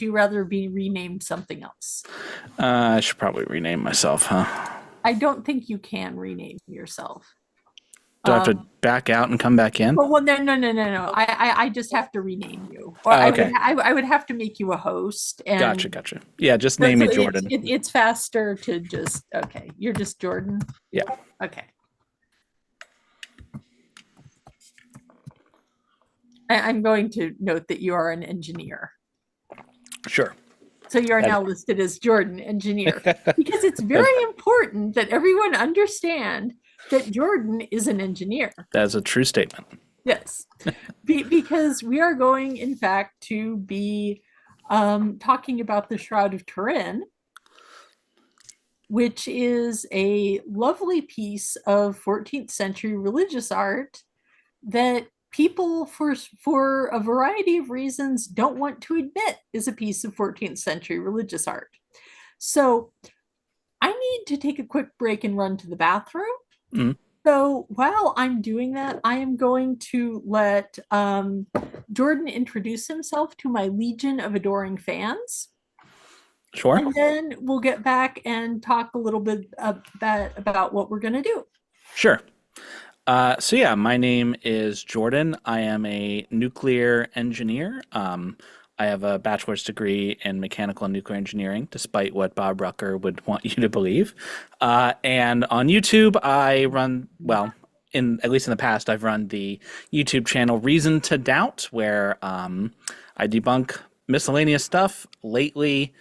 do you rather be renamed something else? I should probably rename myself, huh? I don't think you can rename yourself. Do I have to Um, back out and come back in? well, no, no, no, no, no. I just have to rename you, or Oh, okay. I would have to make you a host, Gotcha, and gotcha. Yeah, just so, name so me Jordan. it's faster to just okay. You're just Jordan. Yeah, Okay. I'm going to note that you are an engineer. sure. So you are That, now listed as Jordan, engineer, because it's very important that everyone understand that Jordan is an engineer. that's a true statement. Yes, because we are going, in fact, to be talking about the Shroud of Turin, which is a lovely piece of 14th century religious art that people for a variety of reasons don't want to admit is a piece of 14th century religious art. So I need to take a quick break and run to the bathroom. Mm, So while I'm doing that, I am going to let Jordan introduce himself to my legion of adoring fans. sure. And then we'll get back and talk a little bit about what we're going to do. Sure. So yeah, my name is Jordan. I am a nuclear engineer. I have a bachelor's degree in mechanical and nuclear engineering, despite what Bob Rucker would want you to believe. And on YouTube, I run, well, in at least in the past, I've run the YouTube channel Reason to Doubt, where I debunk miscellaneous stuff. Lately,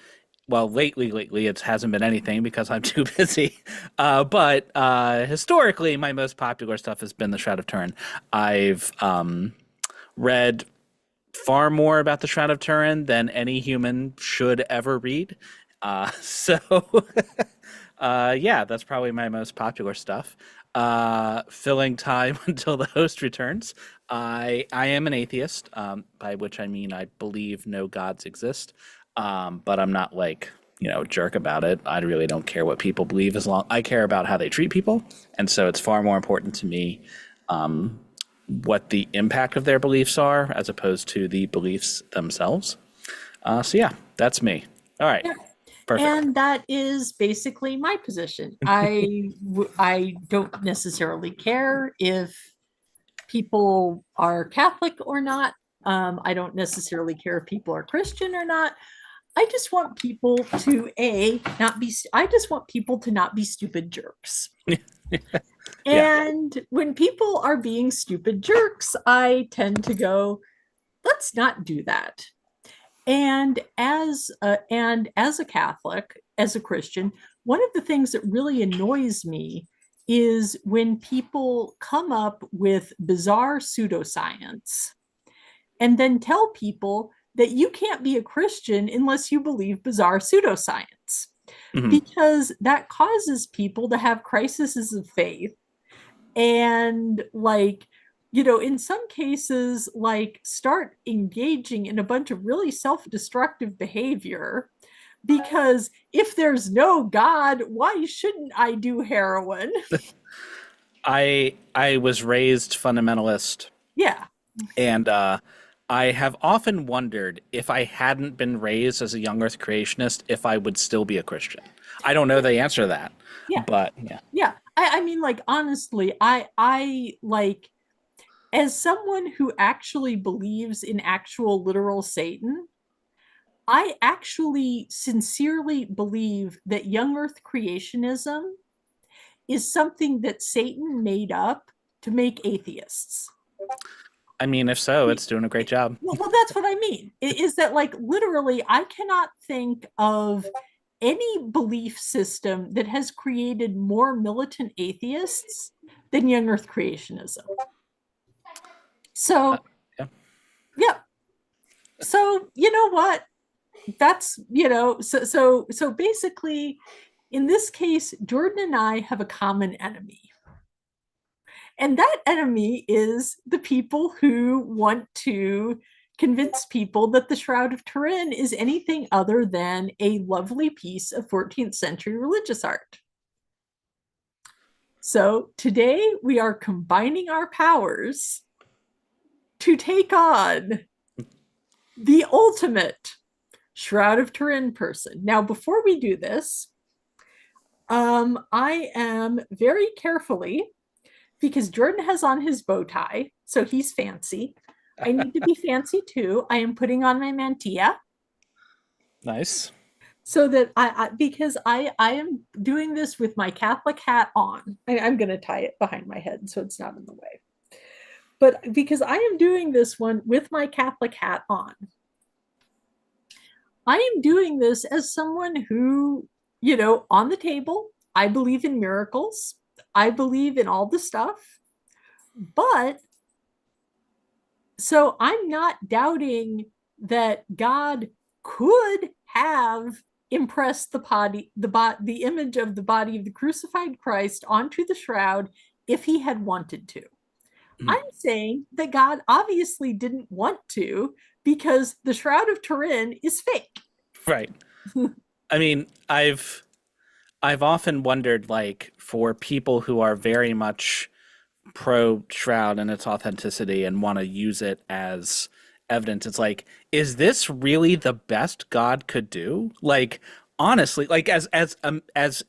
it hasn't been anything because I'm too busy. But historically, my most popular stuff has been the Shroud of Turin. I've read far more about the Shroud of Turin than any human should ever read. So, yeah, that's probably my most popular stuff. Filling time until the host returns. I am an atheist, by which I mean I believe no gods exist. But I'm not like, a jerk about it. I really don't care what people believe as long I care about how they treat people. And so it's far more important to me what the impact of their beliefs are as opposed to the beliefs themselves. So yeah, that's me. All right. Yeah. Perfect. And that is basically my position. I don't necessarily care if people are Catholic or not. I don't necessarily care if people are Christian or not. I just want people to not be. I just want people to not be stupid jerks. Yeah. And when people are being stupid jerks, I tend to go, let's not do that. And as a Catholic, as a Christian, one of the things that really annoys me is when people come up with bizarre pseudoscience and then tell people that you can't be a Christian unless you believe bizarre pseudoscience, Hmm. because that causes people to have crises of faith and in some cases start engaging in a bunch of really self-destructive behavior, because if there's no god, why shouldn't I do heroin? I was raised fundamentalist, Yeah. and I have often wondered if I hadn't been raised as a young Earth creationist, if I would still be a Christian. I don't know the answer to that, Yeah. but yeah. Yeah. I mean, honestly, I as someone who actually believes in actual literal Satan, I actually sincerely believe that young earth creationism is something that Satan made up to make atheists. I mean, if so, it's doing a great job. Well, that's what I mean. Is that literally, I cannot think of any belief system that has created more militant atheists than young earth creationism. Uh, So, yeah. yeah. So, you know what? So basically, in this case, Jordan and I have a common enemy. And that enemy is the people who want to convince people that the Shroud of Turin is anything other than a lovely piece of 14th century religious art. So today we are combining our powers to take on the ultimate Shroud of Turin person. Now, before we do this, I am very carefully, because Jordan has on his bow tie, so he's fancy. I need to be fancy too. I am putting on my mantilla Nice. so that because I am doing this with my Catholic hat on. I'm going to tie it behind my head so it's not in the way. But because I am doing this one with my Catholic hat on, I am doing this as someone who, on the table, I believe in miracles. I believe in all the stuff. But so I'm not doubting that God could have impressed the image of the body of the crucified Christ onto the shroud if he had wanted to. Mhm. I'm saying that God obviously didn't want to because the Shroud of Turin is fake. Right. I mean, I've often wondered, like, for people who are very much pro Shroud and its authenticity and want to use it as evidence, it's like, is this really the best God could do? Like, honestly, like, as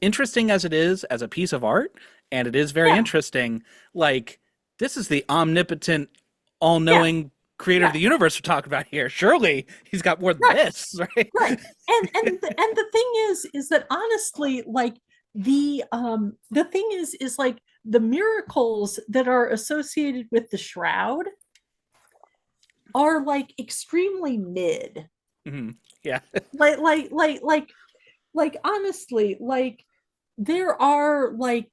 interesting as it is as a piece of art, and it is very Yeah, interesting, like, this is the omnipotent, yeah, all-knowing creator of yeah. the universe we're talking about here. Surely he's got more than Right, this, right? right. And the thing is that honestly, like the thing is like the miracles that are associated with the shroud are like extremely mid. Mhm. Yeah. Like like like like honestly, like there are like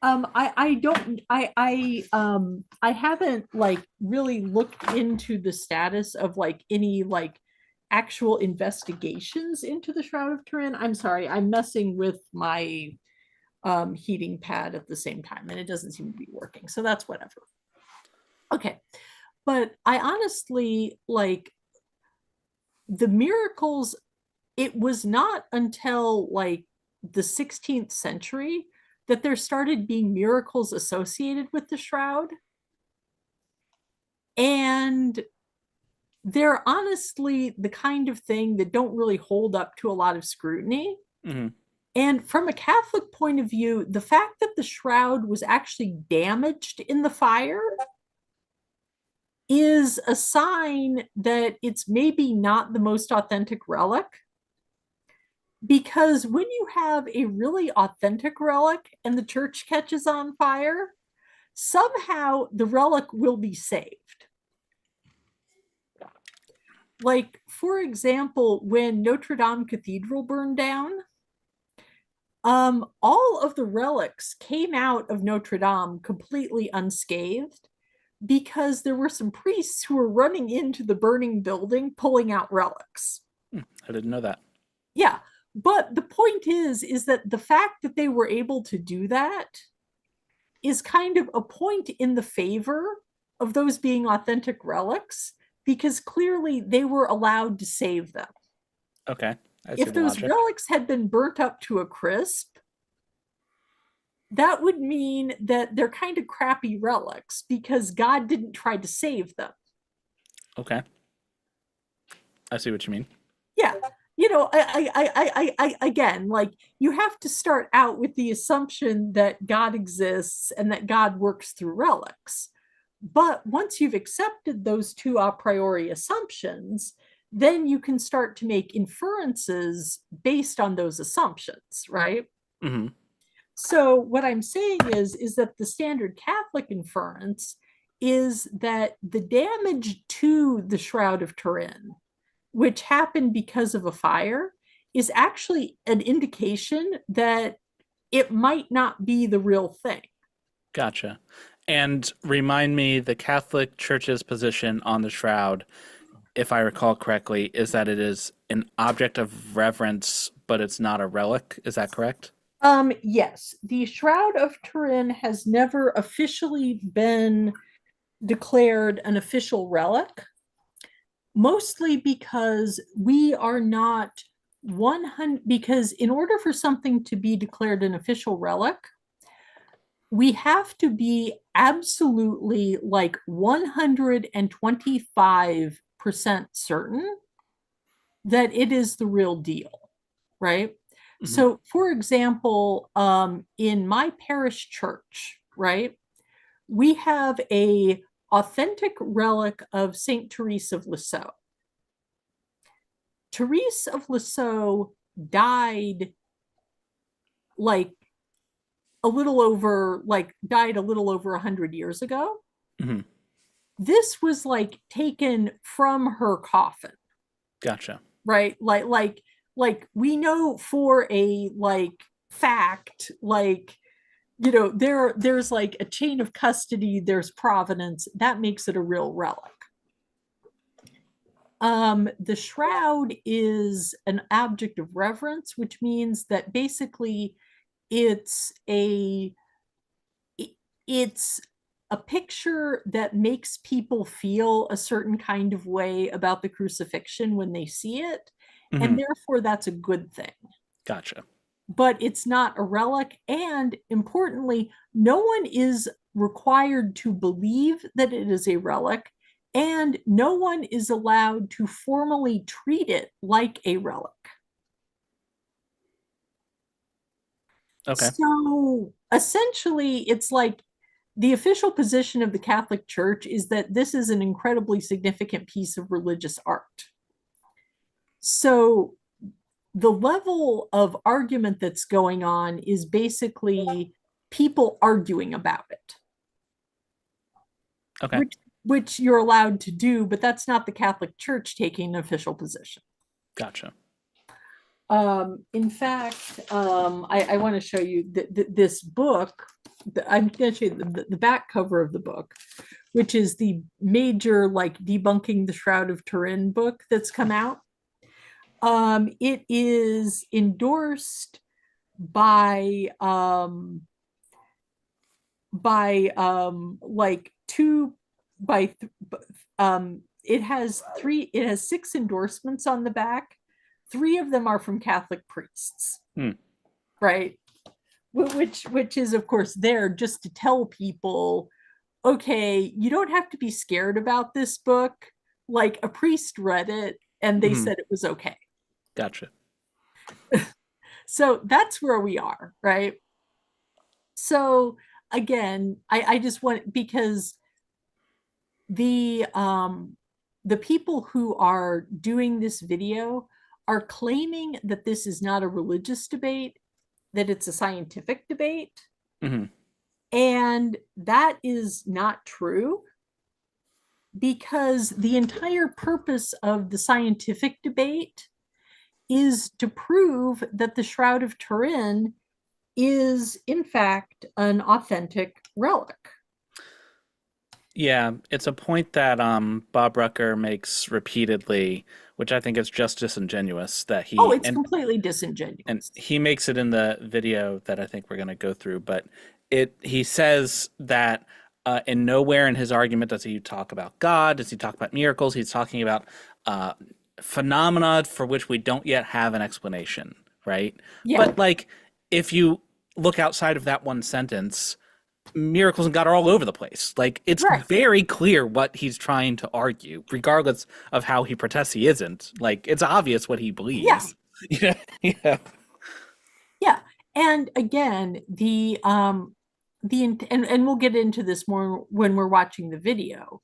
I don't I haven't like really looked into the status of like any like actual investigations into the Shroud of Turin. I'm sorry, I'm messing with my heating pad at the same time and it doesn't seem to be working. So that's whatever. Okay. But I honestly like the miracles, it was not until like the 16th century that there started being miracles associated with the shroud. And they're honestly the kind of thing that don't really hold up to a lot of scrutiny. Hmm. And from a Catholic point of view, the fact that the shroud was actually damaged in the fire is a sign that it's maybe not the most authentic relic. Because when you have a really authentic relic and the church catches on fire, somehow the relic will be saved. Like, for example, when Notre Dame Cathedral burned down, all of the relics came out of Notre Dame completely unscathed because there were some priests who were running into the burning building pulling out relics. I didn't know that. Yeah, but the point is that the fact that they were able to do that is kind of a point in the favor of those being authentic relics because clearly they were allowed to save them. Okay. I see If the those logic. relics had been burnt up to a crisp, that would mean that they're kind of crappy relics because God didn't try to save them. Okay. I see what you mean. Yeah. Again, like you have to start out with the assumption that God exists and that God works through relics. But once you've accepted those two a priori assumptions, then you can start to make inferences based on those assumptions, right? Hmm. So what I'm saying is that the standard Catholic inference is that the damage to the Shroud of Turin, which happened because of a fire, is actually an indication that it might not be the real thing. Gotcha. And remind me, the Catholic Church's position on the shroud, if I recall correctly, is that it is an object of reverence, but it's not a relic. Is that correct? Yes, the Shroud of Turin has never officially been declared an official relic, mostly because we are not 100, because in order for something to be declared an official relic, we have to be absolutely like 125% certain that it is the real deal, right? Hmm. So, for example, in my parish church, right, we have a authentic relic of Saint Therese of Lisieux. Therese of Lisieux died like died a little over 100 years ago. Hmm. This was like taken from her coffin, Gotcha. right? Like we know for a fact, there's like a chain of custody, there's provenance that makes it a real relic. The shroud is an object of reverence, which means that basically it's a it's a picture that makes people feel a certain kind of way about the crucifixion when they see it, Hmm. and therefore that's a good thing. Gotcha. But it's not a relic, and importantly, no one is required to believe that it is a relic, and no one is allowed to formally treat it like a relic. Okay. So essentially, it's like the official position of the Catholic Church is that this is an incredibly significant piece of religious art. So the level of argument that's going on is basically people arguing about it, Okay. which you're allowed to do, but that's not the Catholic Church taking an official position. Gotcha. In fact, I want to show you this book. I'm going to show you the back cover of the book, which is the major like debunking the Shroud of Turin book that's come out. It is endorsed by like two by it has six endorsements on the back. Three of them are from Catholic priests, Hmm. right? Which is of course there just to tell people, okay, you don't have to be scared about this book. Like a priest read it and they Hmm. said it was okay. Gotcha. So that's where we are, right? So again, I just want because the um the people who are doing this video are claiming that this is not a religious debate, that it's a scientific debate, Hmm. and that is not true because the entire purpose of the scientific debate is to prove that the Shroud of Turin is in fact an authentic relic. Yeah, it's a point that Bob Rucker makes repeatedly, which I think is just disingenuous that Oh, he it's completely disingenuous. he makes it in the video that I think we're going to go through, but he says that in nowhere in his argument does he talk about God, does he talk about miracles? He's talking about uh, phenomena for which we don't yet have an explanation, right? Yeah, But like, if you look outside of that one sentence, miracles and God are all over the place. Like, it's right. very clear what he's trying to argue, regardless of how he protests he isn't. Like, it's obvious what he Yeah, believes. Yeah, yeah. yeah. And again, and we'll get into this more when we're watching the video,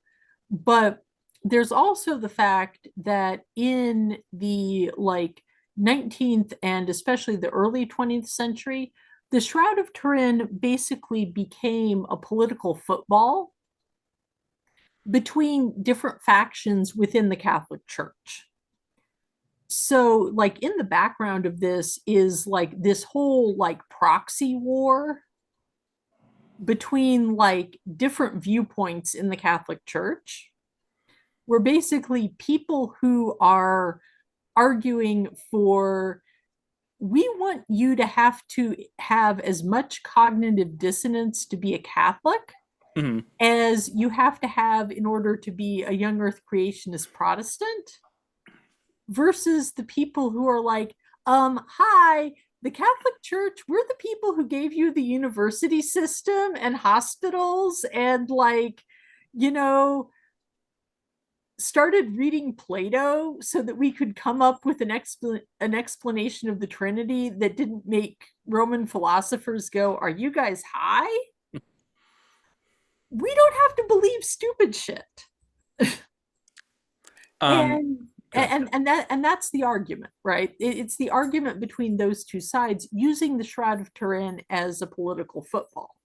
but there's also the fact that in the 19th and especially the early 20th century, the Shroud of Turin basically became a political football between different factions within the Catholic Church. So, like, in the background of this is like this whole like proxy war between like different viewpoints in the Catholic Church, where basically people who are arguing for we want you to have as much cognitive dissonance to be a Catholic Mhm. as you have to have in order to be a young earth creationist Protestant, versus the people who are like, hi, the Catholic Church, we're the people who gave you the university system and hospitals and you know, started reading Plato so that we could come up with an explanation of the Trinity that didn't make Roman philosophers go, "Are you guys high?" We don't have to believe stupid shit. Um, and Go ahead. and that's the argument, right? It's the argument between those two sides using the Shroud of Turin as a political football.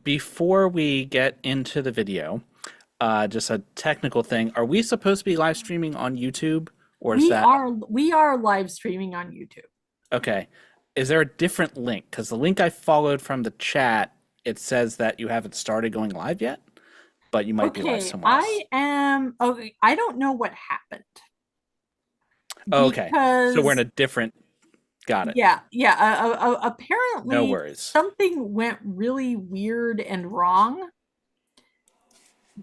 Before we get into the video, just a technical thing. Are we supposed to be live streaming on YouTube, or is that We are live streaming on YouTube. okay? Is there a different link? Because the link I followed from the chat, it says that you haven't started going live yet, but you might be live Okay, somewhere else. I don't know what happened Oh, okay, so we're in because a different. Got it. yeah, No apparently worries. something went really weird and wrong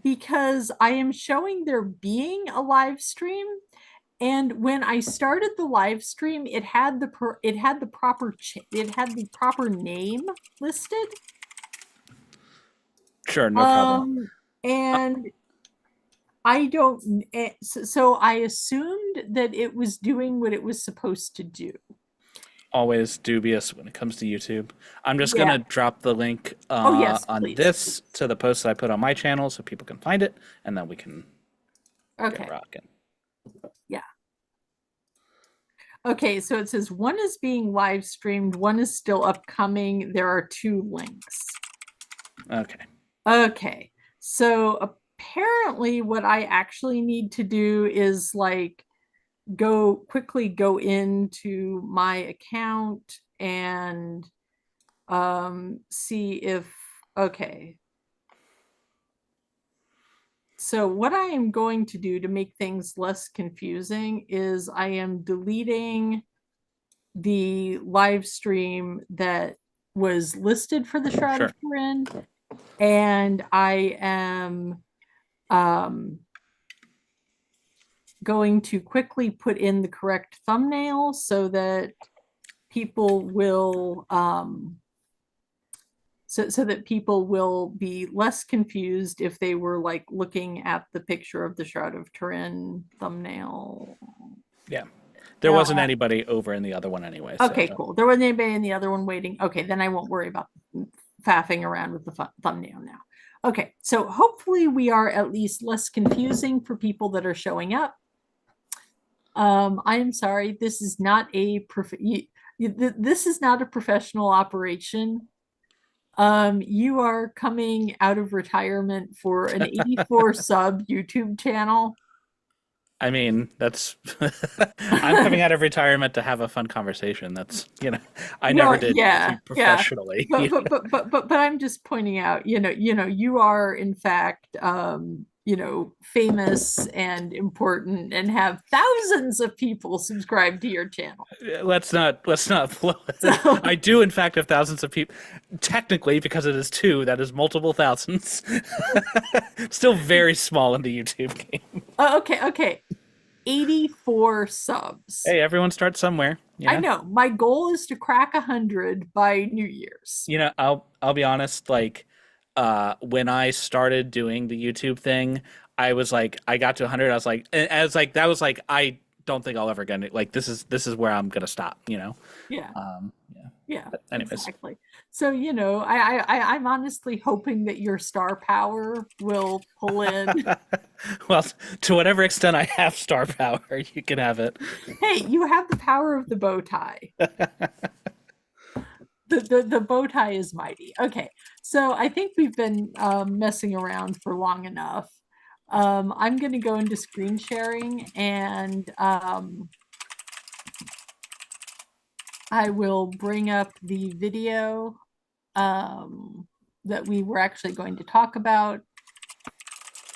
because I am showing there being a live stream, and when I started the live stream, it had the proper name listed. Sure, no problem. And I don't, so I assumed that it was doing what it was supposed to do. Always dubious when it comes to YouTube. I'm just Yeah. gonna drop the link Oh, yes, on please. this to the post that I put on my channel so people can find it, and then we can get Okay. rocking. Yeah. Okay. So it says one is being live streamed, one is still upcoming. There are two links. Okay. Okay. So apparently, what I actually need to do is like quickly go into my account and see if okay. So what I am going to do to make things less confusing is I am deleting the live stream that was listed for the Shroud Sure. of Turin, and I am um, going to quickly put in the correct thumbnail so that people will so that people will be less confused if they were like looking at the picture of the Shroud of Turin thumbnail. Yeah. There wasn't anybody over in the other one anyway. So Okay, cool. There wasn't anybody in the other one waiting. Okay, then I won't worry about faffing around with the thumbnail now. Okay, so hopefully we are at least less confusing for people that are showing up. I am sorry, this is not a this is not a professional operation. You are coming out of retirement for an 84 sub YouTube channel. I mean, that's I'm coming out of retirement to have a fun conversation. That's, I never Well, did yeah, YouTube yeah. professionally. But I'm just pointing out, you are in fact famous and important and have thousands of people subscribed to your channel. Let's not blow So it. I do in fact have thousands of people. Technically, because it is two, that is multiple thousands. Still very small in the YouTube game. okay. 84 subs. Hey, everyone starts somewhere, I know. My goal is to crack 100 by New Year's. I'll be honest, like when I started doing the YouTube thing, I was like I got to 100, that was like I don't think I'll ever get it. Like this is where I'm going to stop. Yeah. Yeah. Yeah, But anyways. exactly. So, I'm honestly hoping that your star power will pull in. Well, to whatever extent I have star power, you can have it. Hey, you have the power of the bow tie. The bow tie is mighty. Okay, so I think we've been messing around for long enough. I'm going to go into screen sharing and I will bring up the video that we were actually going to talk about,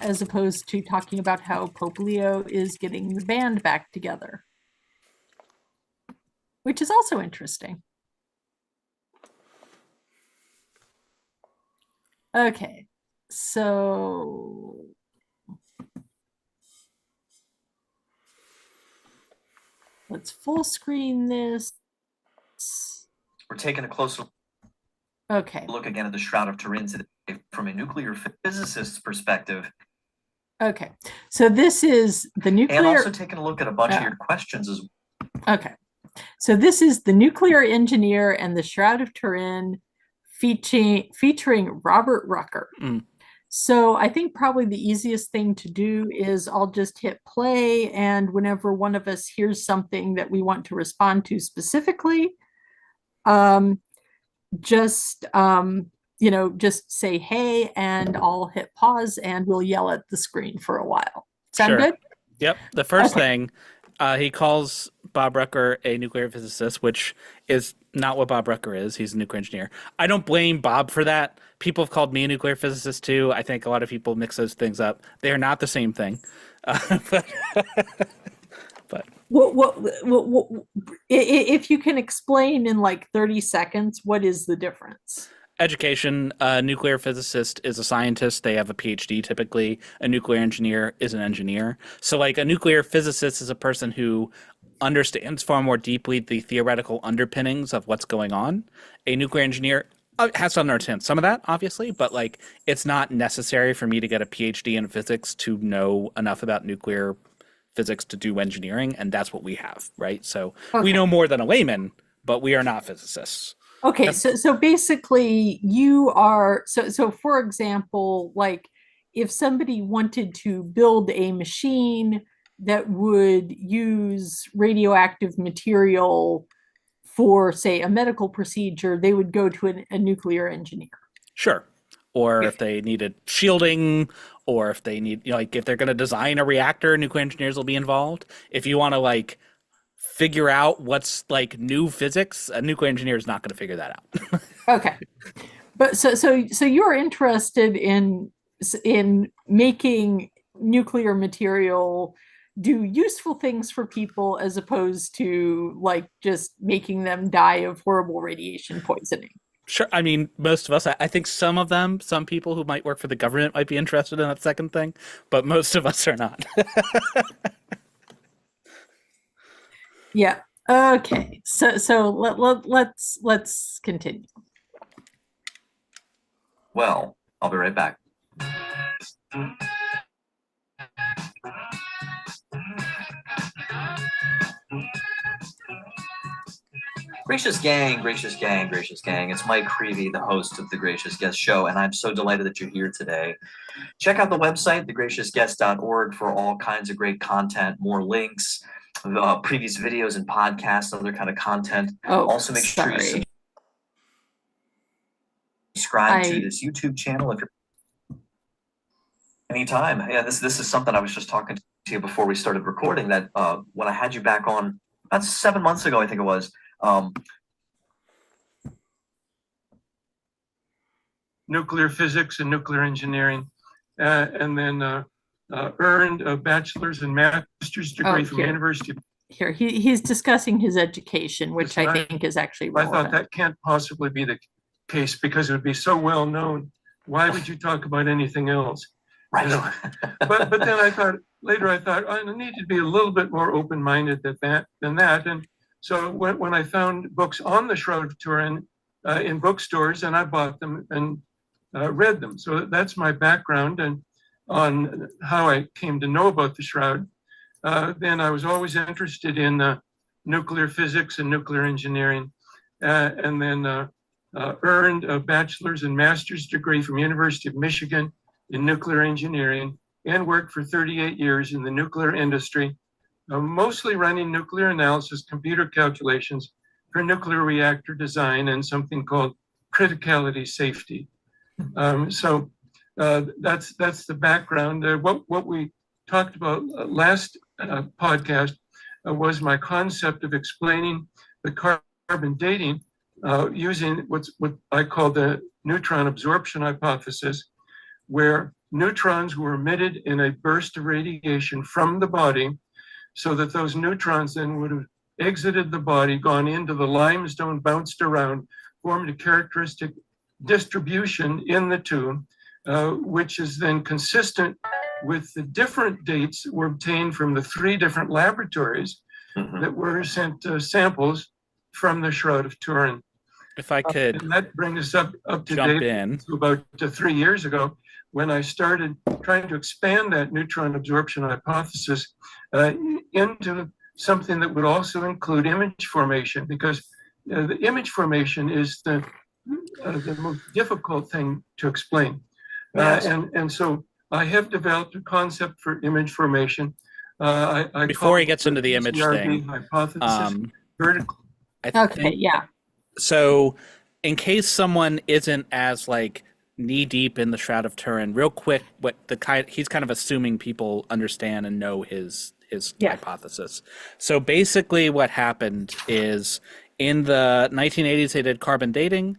as opposed to talking about how Pope Leo is getting the band back together, which is also interesting. Okay, so let's full screen this. We're taking a closer Okay. look again at the Shroud of Turin today from a nuclear physicist's perspective. Okay. So this is the And also nuclear. taking a look at a bunch of your questions as Okay. So this is the nuclear engineer and the Shroud of Turin featuring Robert Rucker. Mm, So I think probably the easiest thing to do is I'll just hit play, and whenever one of us hears something that we want to respond to specifically, um, just just say hey, and I'll hit pause, and we'll yell at the screen for a while. Sound sure. good? Yep. The first Okay. thing, he calls Bob Rucker a nuclear physicist, which is not what Bob Rucker is. He's a nuclear engineer. I don't blame Bob for that. People have called me a nuclear physicist too. I think a lot of people mix those things up. They are not the same thing. But, but If you can explain in like 30 seconds, what is the difference? education, a nuclear physicist is a scientist. They have a PhD typically. A nuclear engineer is an engineer. So, like, a nuclear physicist is a person who understands far more deeply the theoretical underpinnings of what's going on. A nuclear engineer has to understand some of that, obviously, but like, it's not necessary for me to get a PhD in physics to know enough about nuclear physics to do engineering, and that's what we have, right? So we Okay. know more than a layman, but we are not physicists. Okay, Yep. so basically you are so for example, like if somebody wanted to build a machine that would use radioactive material for say a medical procedure, they would go to a nuclear engineer. Sure. Or if they needed shielding, or if they need, like, if they're going to design a reactor, nuclear engineers will be involved. If you want to, like, figure out what's, like, new physics, a nuclear engineer is not going to figure that out. Okay. But so you're interested in making nuclear material do useful things for people as opposed to like just making them die of horrible radiation poisoning. Sure. I mean, most of us, I think some people who might work for the government might be interested in that second thing, but most of us are not. Yeah. Okay. So let's continue. well. I'll be right back. Gracious gang, gracious gang, gracious gang. It's Mike Creevy, the host of the Gracious Guest Show, and I'm so delighted that you're here today. Check out the website, thegraciousguest.org, for all kinds of great content, more links, previous videos and podcasts, other kind of content. Oh, Also, make sure you subscribe to this YouTube channel if you're anytime. Yeah, this is something I was just talking to you before we started recording, that when I had you back on about 7 months ago, I think it was. Nuclear physics and nuclear engineering, and then earned a bachelor's and master's degree from the University of here. He's discussing his education, which I think is actually relevant. I thought that can't possibly be the case because it would be so well known. Why would you talk about anything else? Right. You know? but then I thought I need to be a little bit more open-minded than that. And so when I found books on the Shroud of Turin in bookstores, and I bought them and read them. So that's my background and on how I came to know about the Shroud. Then I was always interested in nuclear physics and nuclear engineering, and then earned a bachelor's and master's degree from University of Michigan in nuclear engineering, and worked for 38 years in the nuclear industry, mostly running nuclear analysis computer calculations for nuclear reactor design and something called criticality safety. So that's the background. What we talked about last podcast was my concept of explaining the carbon dating using what I call the neutron absorption hypothesis, where neutrons were emitted in a burst of radiation from the body, so that those neutrons then would have exited the body, gone into the limestone, bounced around, formed a characteristic distribution in the two, which is then consistent with the different dates that were obtained from the 3 different laboratories that were sent samples from the Shroud of Turin. If I could and that brings us up to jump date in. to about 3 years ago, when I started trying to expand that neutron absorption hypothesis into something that would also include image formation, because the image formation is the most difficult thing to explain. Yes. And so I have developed a concept for image formation. I Before he call gets it into the image CRD thing, hypothesis. Vertical. I Okay, think yeah. so. In case someone isn't as like knee deep in the Shroud of Turin, real quick, what he's kind of assuming people understand and know his Yeah. hypothesis. So basically, what happened is in the 1980s they did carbon dating.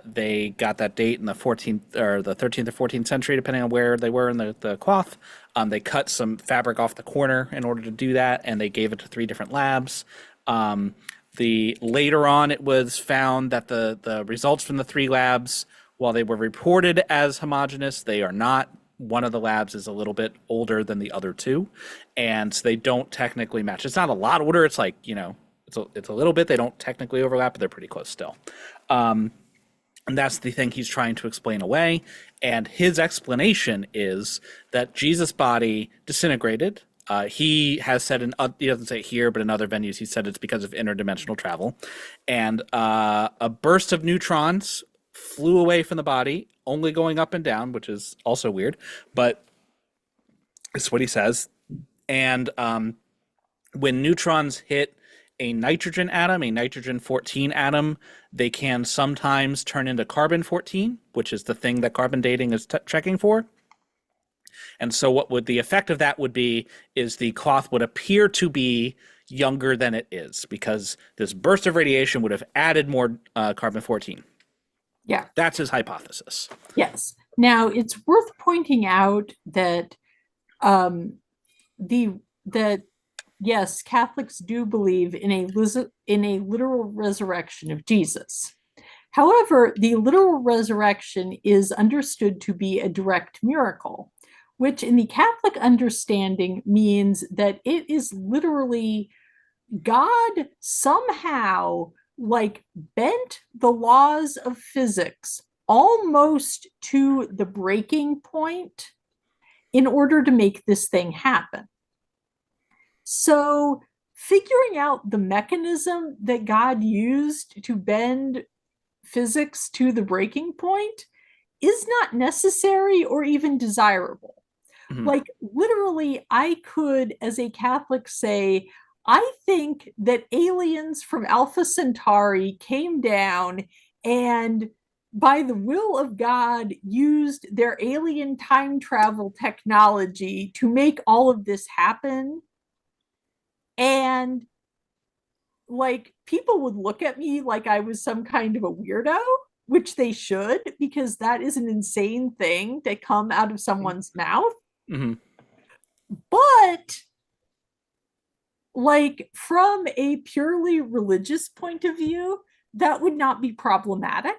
They got that date in the 14th or the 13th or 14th century, depending on where they were in the cloth. They cut some fabric off the corner in order to do that, and they gave it to 3 different labs. Later on, it was found that the results from the 3 labs, while they were reported as homogeneous, they are not. One of the labs is a little bit older than the other 2, and so they don't technically match. It's not a lot older. It's like, it's a little bit. They don't technically overlap, but they're pretty close still. And that's the thing he's trying to explain away. And his explanation is that Jesus' body disintegrated. He has said, he doesn't say it here, but in other venues, he said it's because of interdimensional travel. And a burst of neutrons flew away from the body, only going up and down, which is also weird, but it's what he says. And when neutrons hit a nitrogen atom, a nitrogen 14 atom, they can sometimes turn into carbon 14, which is the thing that carbon dating is checking for. And so what would the effect of that would be is the cloth would appear to be younger than it is, because this burst of radiation would have added more carbon 14. Yeah. That's his hypothesis. Yes. Now, it's worth pointing out that yes, Catholics do believe in a literal resurrection of Jesus. However, the literal resurrection is understood to be a direct miracle, which in the Catholic understanding means that it is literally God somehow like bent the laws of physics almost to the breaking point in order to make this thing happen. So figuring out the mechanism that God used to bend physics to the breaking point is not necessary or even desirable. Mm-hmm. Like literally, I could, as a Catholic, say, I think that aliens from Alpha Centauri came down and by the will of God used their alien time travel technology to make all of this happen. And like people would look at me like I was some kind of a weirdo, which they should, because that is an insane thing to come out of someone's mouth. Mm-hmm. But like from a purely religious point of view, that would not be problematic.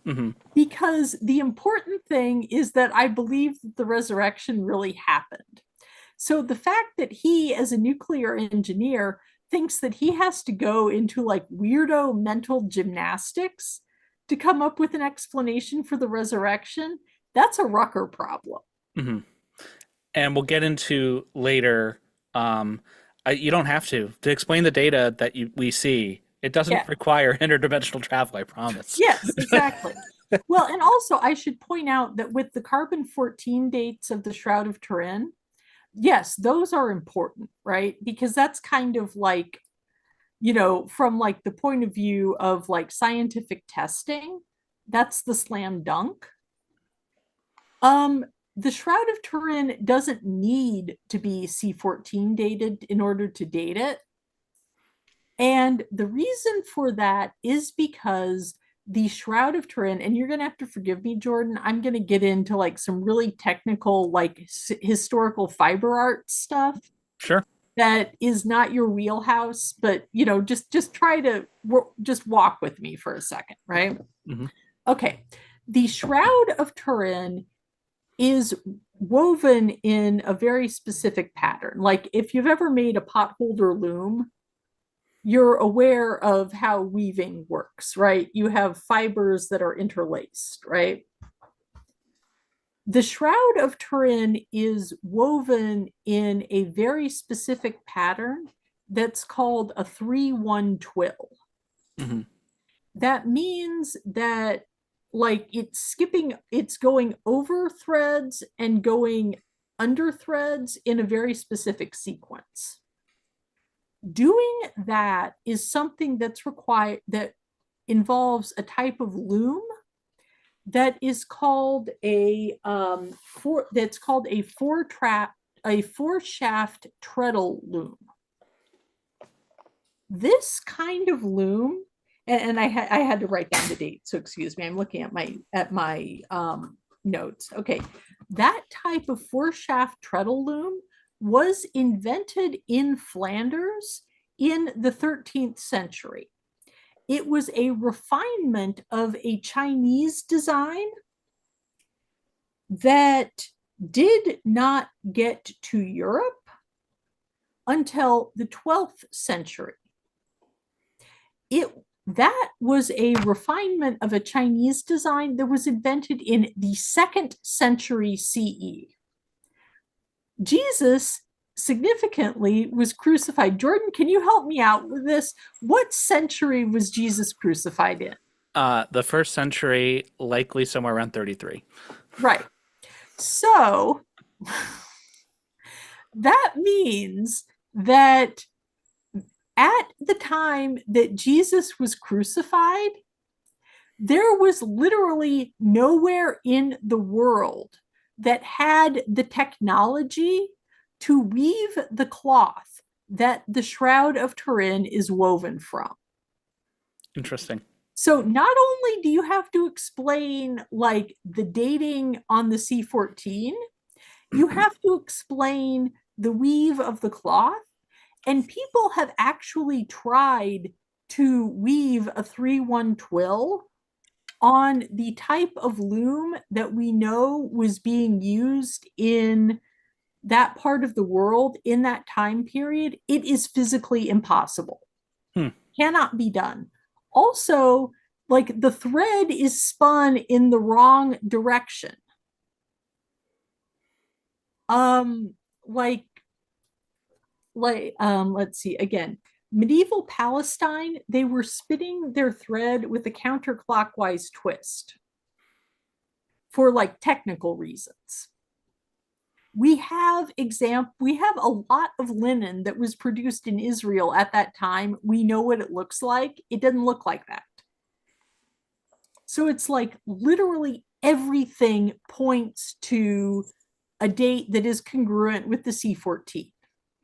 Mm-hmm. Because the important thing is that I believe that the resurrection really happened. So the fact that he, as a nuclear engineer, thinks that he has to go into like weirdo mental gymnastics to come up with an explanation for the resurrection, that's a Rucker problem. Mm-hmm. And we'll get into later. You don't have to explain the data that we see. It doesn't require interdimensional travel, I promise. Yes, exactly. Well, and also I should point out that with the carbon 14 dates of the Shroud of Turin, yes, those are important, right? Because that's kind of like, from like the point of view of like scientific testing, that's the slam dunk. The Shroud of Turin doesn't need to be C14 dated in order to date it. And the reason for that is because the Shroud of Turin, and you're going to have to forgive me, Jordan, I'm going to get into like some really technical, like historical fiber art stuff. Sure. That is not your wheelhouse, but just try to just walk with me for a second, right? Mm-hmm. Okay. The Shroud of Turin is woven in a very specific pattern. Like if you've ever made a potholder loom, you're aware of how weaving works, right? You have fibers that are interlaced, right? The Shroud of Turin is woven in a very specific pattern that's called a 3-1 twill. Mm-hmm. That means that like it's going over threads and going under threads in a very specific sequence. Doing that is something that's required, that involves a type of loom that is called a four shaft treadle loom. This kind of loom, and I had to write down the date, so excuse me. I'm looking at my notes. Okay, that type of four shaft treadle loom was invented in Flanders in the 13th century. It was a refinement of a Chinese design that did not get to Europe until the 12th century. That was a refinement of a Chinese design that was invented in the 2nd century CE. Jesus significantly was crucified. Jordan, can you help me out with this? What century was Jesus crucified in? The 1st century, likely somewhere around 33. Right. So that means that at the time that Jesus was crucified, there was literally nowhere in the world that had the technology to weave the cloth that the Shroud of Turin is woven from. Interesting. So not only do you have to explain like the dating on the C14, you have to explain the weave of the cloth. And people have actually tried to weave a 3-1 twill on the type of loom that we know was being used in that part of the world in that time period. It is physically impossible. Cannot be done. Also, like the thread is spun in the wrong direction. Let's see again. Medieval Palestine, they were spinning their thread with a counterclockwise twist for like technical reasons. We have a lot of linen that was produced in Israel at that time. We know what it looks like. It doesn't look like that. So it's like literally everything points to a date that is congruent with the C14.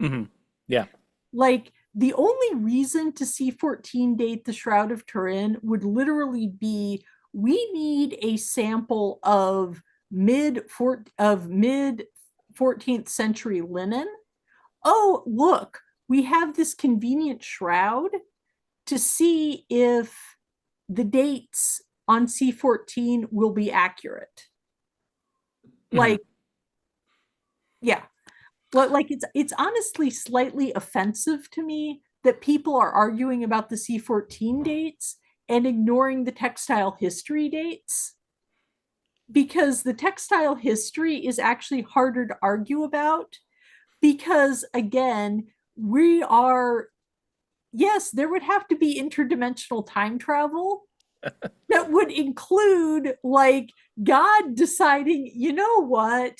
Mm-hmm. Yeah. Like the only reason to C14 date the Shroud of Turin would literally be we need a sample of mid 14th century linen. Oh, look, we have this convenient shroud to see if the dates on C14 will be accurate. Like, yeah. Like it's honestly slightly offensive to me that people are arguing about the C14 dates and ignoring the textile history dates, because the textile history is actually harder to argue about, because again, yes, there would have to be interdimensional time travel that would include like God deciding, you know what?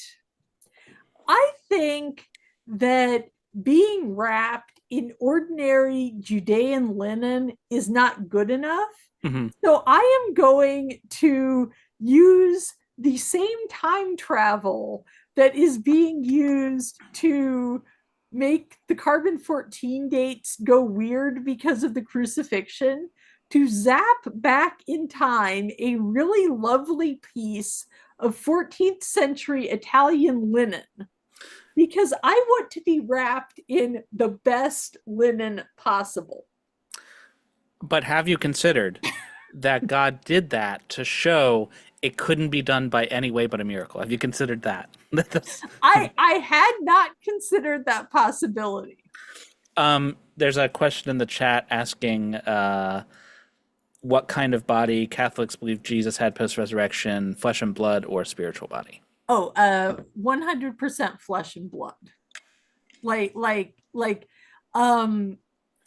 I think that being wrapped in ordinary Judean linen is not good enough. Mm-hmm. So I am going to use the same time travel that is being used to make the carbon 14 dates go weird because of the crucifixion, to zap back in time a really lovely piece of 14th century Italian linen, because I want to be wrapped in the best linen possible. But have you considered that God did that to show it couldn't be done by any way but a miracle? Have you considered that? I had not considered that possibility. There's a question in the chat asking what kind of body Catholics believe Jesus had post-resurrection, flesh and blood or spiritual body? Oh, 100% flesh and blood. Like, like, like, um,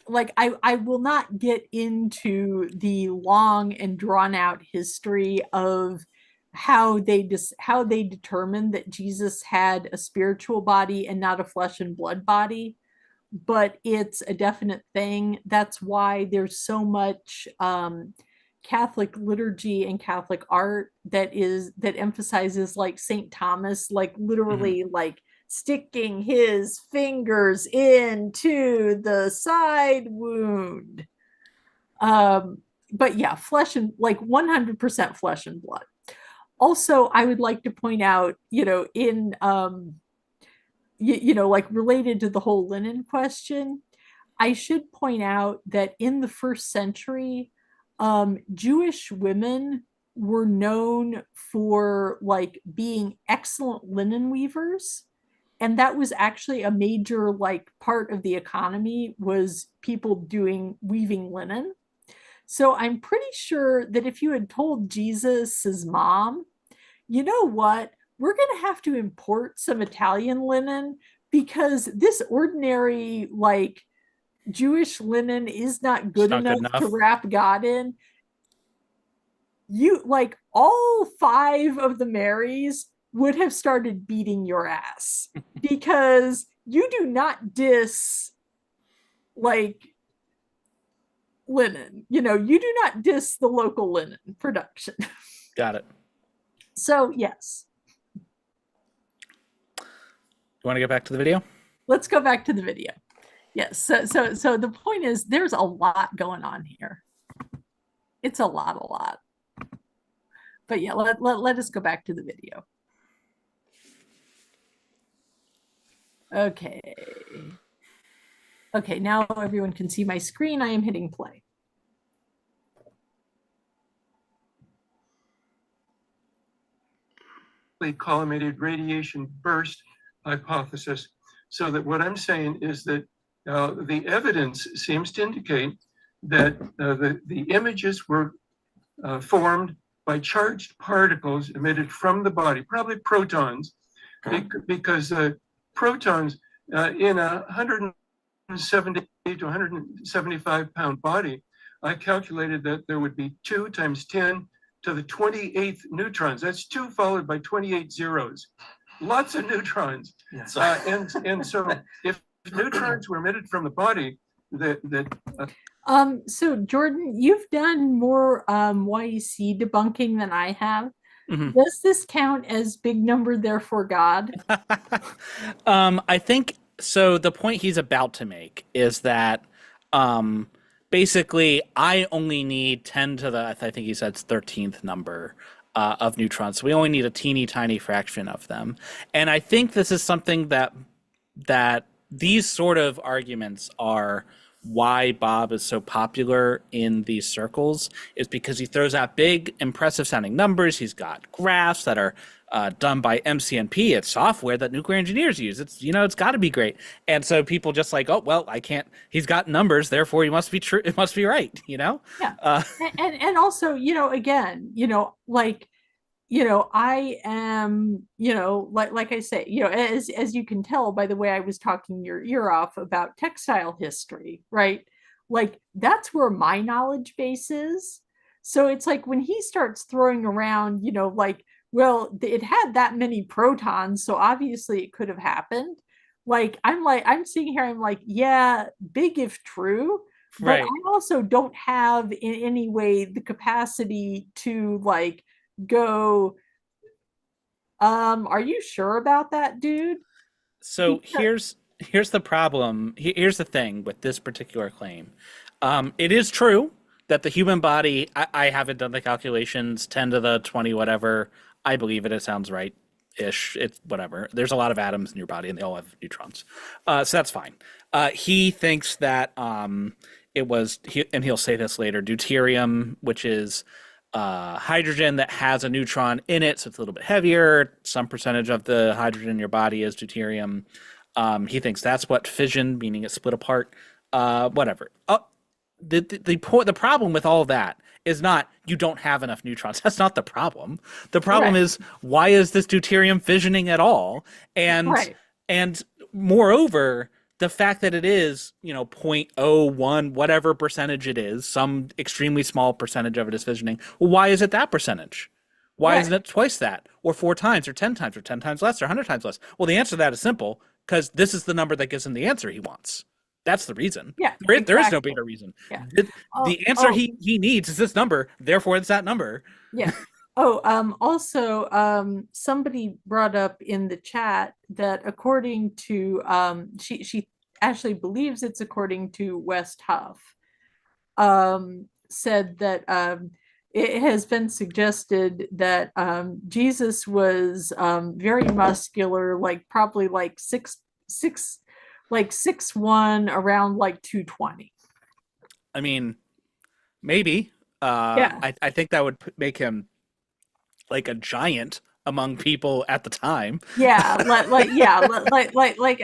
I will not get into the long and drawn out history of how they determined that Jesus had a spiritual body and not a flesh and blood body, but it's a definite thing. That's why there's so much Catholic liturgy and Catholic art that emphasizes like Saint Thomas, like literally like sticking his fingers into the side wound. But yeah, flesh and like 100% flesh and blood. Also, I would like to point out, in like related to the whole linen question, I should point out that in the first century, Jewish women were known for like being excellent linen weavers. And that was actually a major like part of the economy was people doing weaving linen. So I'm pretty sure that if you had told Jesus's mom, you know what, we're going to have to import some Italian linen because this ordinary like Jewish linen is not It's good not good enough to enough. wrap God in. You like all five of the Marys would have started beating your ass because you do not diss like linen. You do not diss the local linen production. Got it. So, yes. You want to get back to the video? Let's go back to the video. Yes. So the point is there's a lot going on here. It's a lot. But yeah, let us go back to the video. Okay. Okay, now everyone can see my screen. I am hitting play. Collimated radiation burst hypothesis. So that what I'm saying is that the evidence seems to indicate that the images were formed by charged particles emitted from the body, probably protons, because protons in a 170 to 175 pound body, I calculated that there would be 2 times 10 to the 28th neutrons. That's 2 followed by 28 zeros. Lots of neutrons. Yes. And so if neutrons were emitted from the body, so Jordan, you've done more YEC debunking than I have. Mhm. Does this count as big number, therefore God? I think so. The point he's about to make is that basically I only need 10 to the, I think he said 13th number of neutrons. So we only need a teeny tiny fraction of them. And I think this is something that these sort of arguments are why Bob is so popular in these circles, is because he throws out big, impressive sounding numbers. He's got graphs that are done by MCNP. It's software that nuclear engineers use. It's got to be great. And so people just like, oh, well, I can't, he's got numbers, therefore he must be true. It must be right, Yeah. And also, again, I am, like I say, as you can tell by the way I was talking your ear off about textile history, right? Like that's where my knowledge base is. So it's like when he starts throwing around, well, it had that many protons, so obviously it could have happened. I'm sitting here, I'm like, yeah, big if true. But right. I also don't have in any way the capacity to like go, are you sure about that, dude? So here's the problem. Here's the thing with this particular claim. It is true that the human body, I haven't done the calculations, 10 to the 20 whatever, I believe it sounds right ish. It's whatever. There's a lot of atoms in your body and they all have neutrons. So that's fine. He thinks that it was, and he'll say this later, deuterium, which is hydrogen that has a neutron in it, so it's a little bit heavier. Some percentage of the hydrogen in your body is deuterium. He thinks that's what fission, meaning it split apart. Whatever. the problem with all of that is not you don't have enough neutrons. That's not the problem. The problem Right. is, why is this deuterium fissioning at all? And Right. and moreover, the fact that it is, 0.01 whatever percentage it is, some extremely small percentage of it is fissioning. Well, why is it that percentage? Why isn't Right. it twice that, or 4 times, or 10 times, or 10 times less, or 100 times less? Well, the answer to that is simple, because this is the number that gives him the answer he wants. That's the reason. Yeah. There is no Exactly. better reason. Yeah. The Oh. answer he needs is this number, therefore it's that number. Yeah. Oh, also, somebody brought up in the chat that according to, she actually believes it's according to West Huff, said that, it has been suggested that, Jesus was, very muscular, like probably like 6'1", around like 220. I mean, maybe. Yeah. I think that would make him like a giant among people at the time. Yeah, I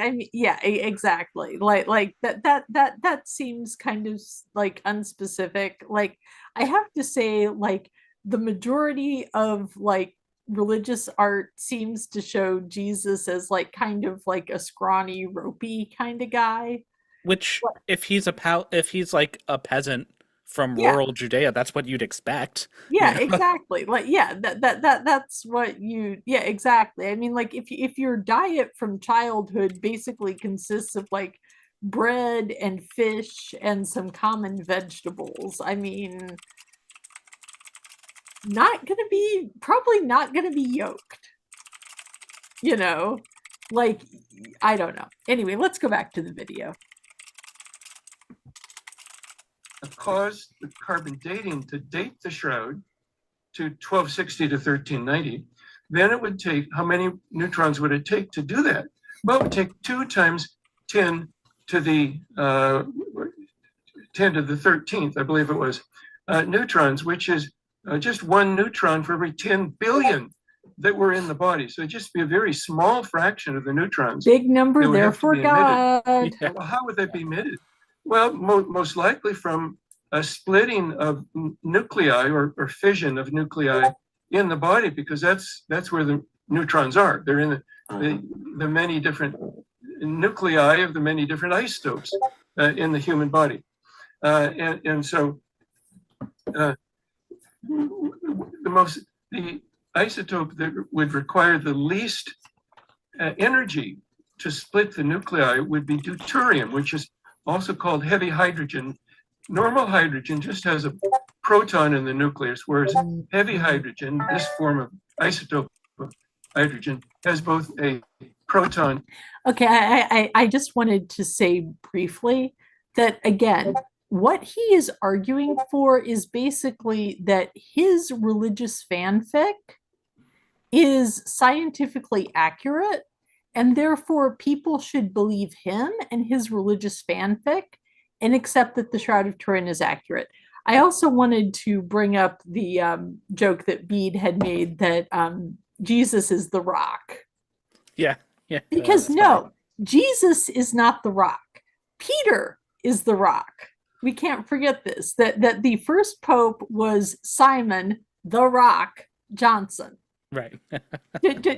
mean, yeah, exactly. Like that seems kind of like unspecific. Like, I have to say, like, the majority of like religious art seems to show Jesus as like kind of like a scrawny, ropey kind of guy. Which, But if he's like a peasant from yeah, rural Judea, that's what you'd expect. yeah, exactly. Like, yeah, that's what you, yeah, exactly. I mean, like, if your diet from childhood basically consists of like bread and fish and some common vegetables, I mean, probably not gonna be yoked, you know? Like, I don't know. Anyway, let's go back to the video. Caused the carbon dating to date the shroud to 1260 to 1390, then it would take, how many neutrons would it take to do that? Well, it would take 2 times 10 to the 10 to the 13th, I believe it was, neutrons, which is just 1 neutron for every 10 billion that were in the body. So it'd just be a very small fraction of the neutrons. Big number, that would have to therefore be emitted. God. Yeah. Well, how would that be emitted? Well, most likely from a splitting of nuclei or fission of nuclei in the body, because that's where the neutrons are. They're in the many different nuclei of the many different isotopes in the human body. And so the isotope that would require the least energy to split the nuclei would be deuterium, which is also called heavy hydrogen. Normal hydrogen just has a proton in the nucleus, whereas heavy hydrogen, this form of isotope of hydrogen, has both a proton. Okay, I just wanted to say briefly that, again, what he is arguing for is basically that his religious fanfic is scientifically accurate, and therefore people should believe him and his religious fanfic and accept that the Shroud of Turin is accurate. I also wanted to bring up the joke that Bede had made that Jesus is the rock. Yeah. Because that's no, funny. Jesus is not the rock. Peter is the rock. We can't forget this, that the first pope was Simon the Rock Johnson. Right.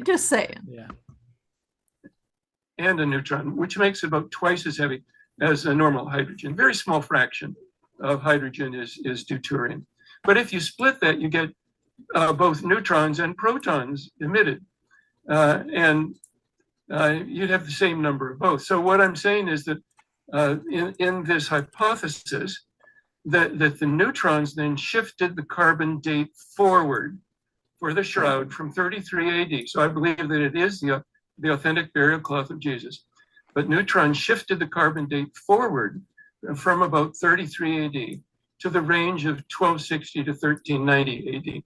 Just saying. Yeah. And a neutron, which makes it about twice as heavy as a normal hydrogen. Very small fraction of hydrogen is deuterium. But if you split that, you get both neutrons and protons emitted. And you'd have the same number of both. So what I'm saying is that in this hypothesis, that the neutrons then shifted the carbon date forward for the shroud from 33 AD. So I believe that it is the authentic burial cloth of Jesus. But neutrons shifted the carbon date forward from about 33 AD to the range of 1260 to 1390 AD.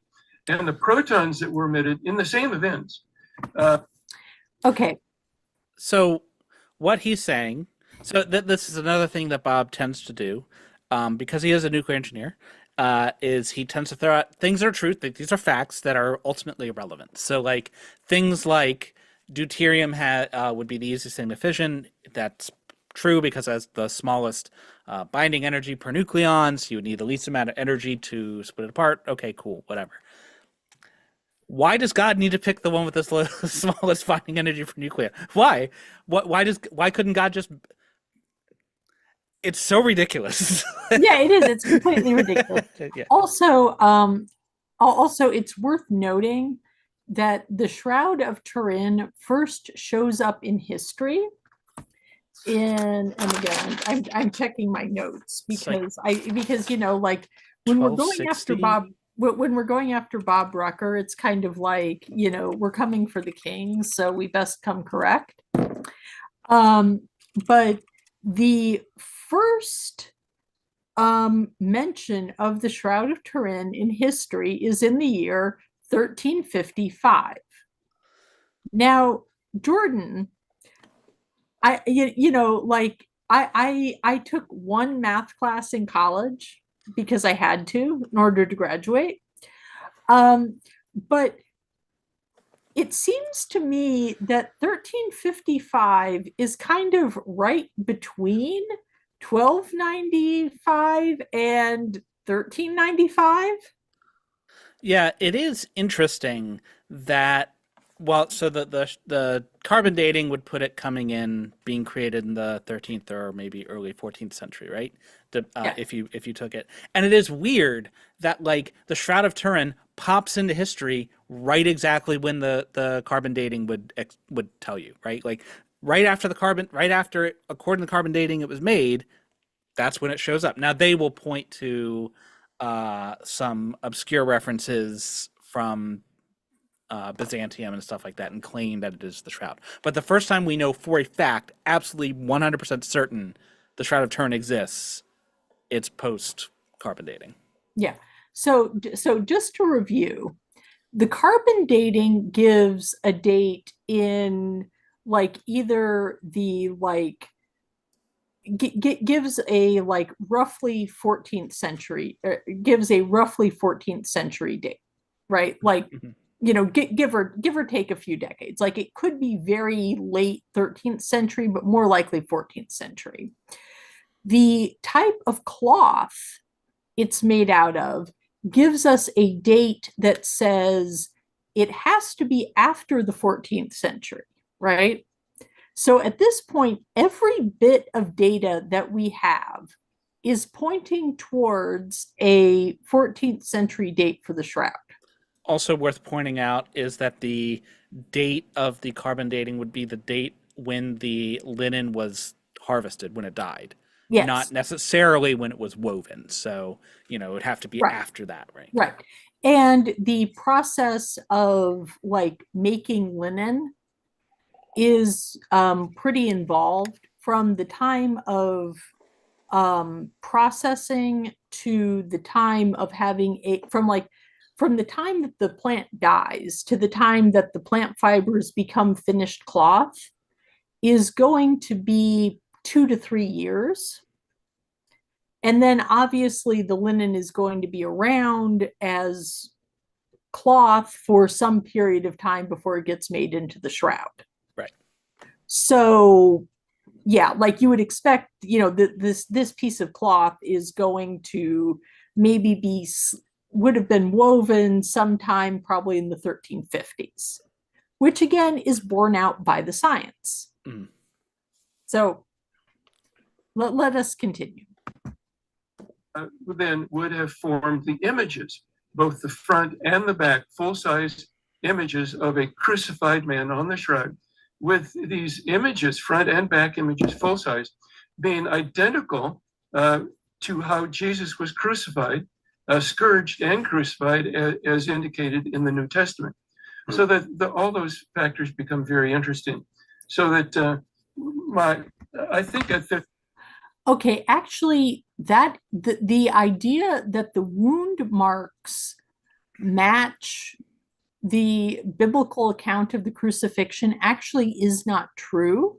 And the protons that were emitted in the same events. Okay. So what he's saying, so this is another thing that Bob tends to do, because he is a nuclear engineer, is he tends to throw out things that are truth, these are facts that are ultimately irrelevant. So like things like deuterium would be the easiest thing to fission. That's true because it has the smallest binding energy per nucleon, so you would need the least amount of energy to split it apart. Okay, cool, whatever. Why does God need to pick the one with the smallest binding energy per nucleon? Why? Why couldn't God just? It's so ridiculous. Yeah, it is. It's completely ridiculous. Yeah. Also, it's worth noting that the Shroud of Turin first shows up in history and again, I'm checking my notes Like because like when we're going after 1260. Bob when we're going after Bob Rucker, it's kind of like, we're coming for the king, so we best come correct. But the first mention of the Shroud of Turin in history is in the year 1355. Now, Jordan, I took one math class in college because I had to in order to graduate. But it seems to me that 1355 is kind of right between 1295 and 1395. Yeah, it is interesting that so the carbon dating would put it coming in being created in the 13th or maybe early 14th century, right? Yeah. If you took it, and it is weird that like the Shroud of Turin pops into history right exactly when the carbon dating would tell you, right? Like right after according to carbon dating it was made, that's when it shows up. Now they will point to some obscure references from Byzantium and stuff like that and claim that it is the Shroud. But the first time we know for a fact, absolutely 100% certain, the Shroud of Turin exists, it's post carbon dating. Yeah. So just to review, the carbon dating gives a date in like either the like gives a like roughly 14th century, gives a roughly 14th century date, right? Like, give or take a few decades. Like it could be very late 13th century, but more likely 14th century. The type of cloth it's made out of gives us a date that says it has to be after the 14th century, right? So at this point, every bit of data that we have is pointing towards a 14th century date for the Shroud. Also worth pointing out is that the date of the carbon dating would be the date when the linen was harvested, when it died. Yes. Not necessarily when it was woven. So, it would have to be Right. after that, right? Right. And the process of like making linen is pretty involved from the time of processing to the time of having from the time that the plant dies to the time that the plant fibers become finished cloth is going to be 2 to 3 years. And then obviously the linen is going to be around as cloth for some period of time before it gets made into the shroud. Right. So yeah, like you would expect, this piece of cloth is going to maybe would have been woven sometime probably in the 1350s, which again is borne out by the science. Mm. So let us continue. Then would have formed the images, both the front and the back, full-size images of a crucified man on the shroud, with these images, front and back images, full-size, being identical to how Jesus was crucified, scourged and crucified, as indicated in the New Testament. So that all those factors become very interesting. So that I think that okay, actually, that the idea that the wound marks match the biblical account of the crucifixion actually is not true,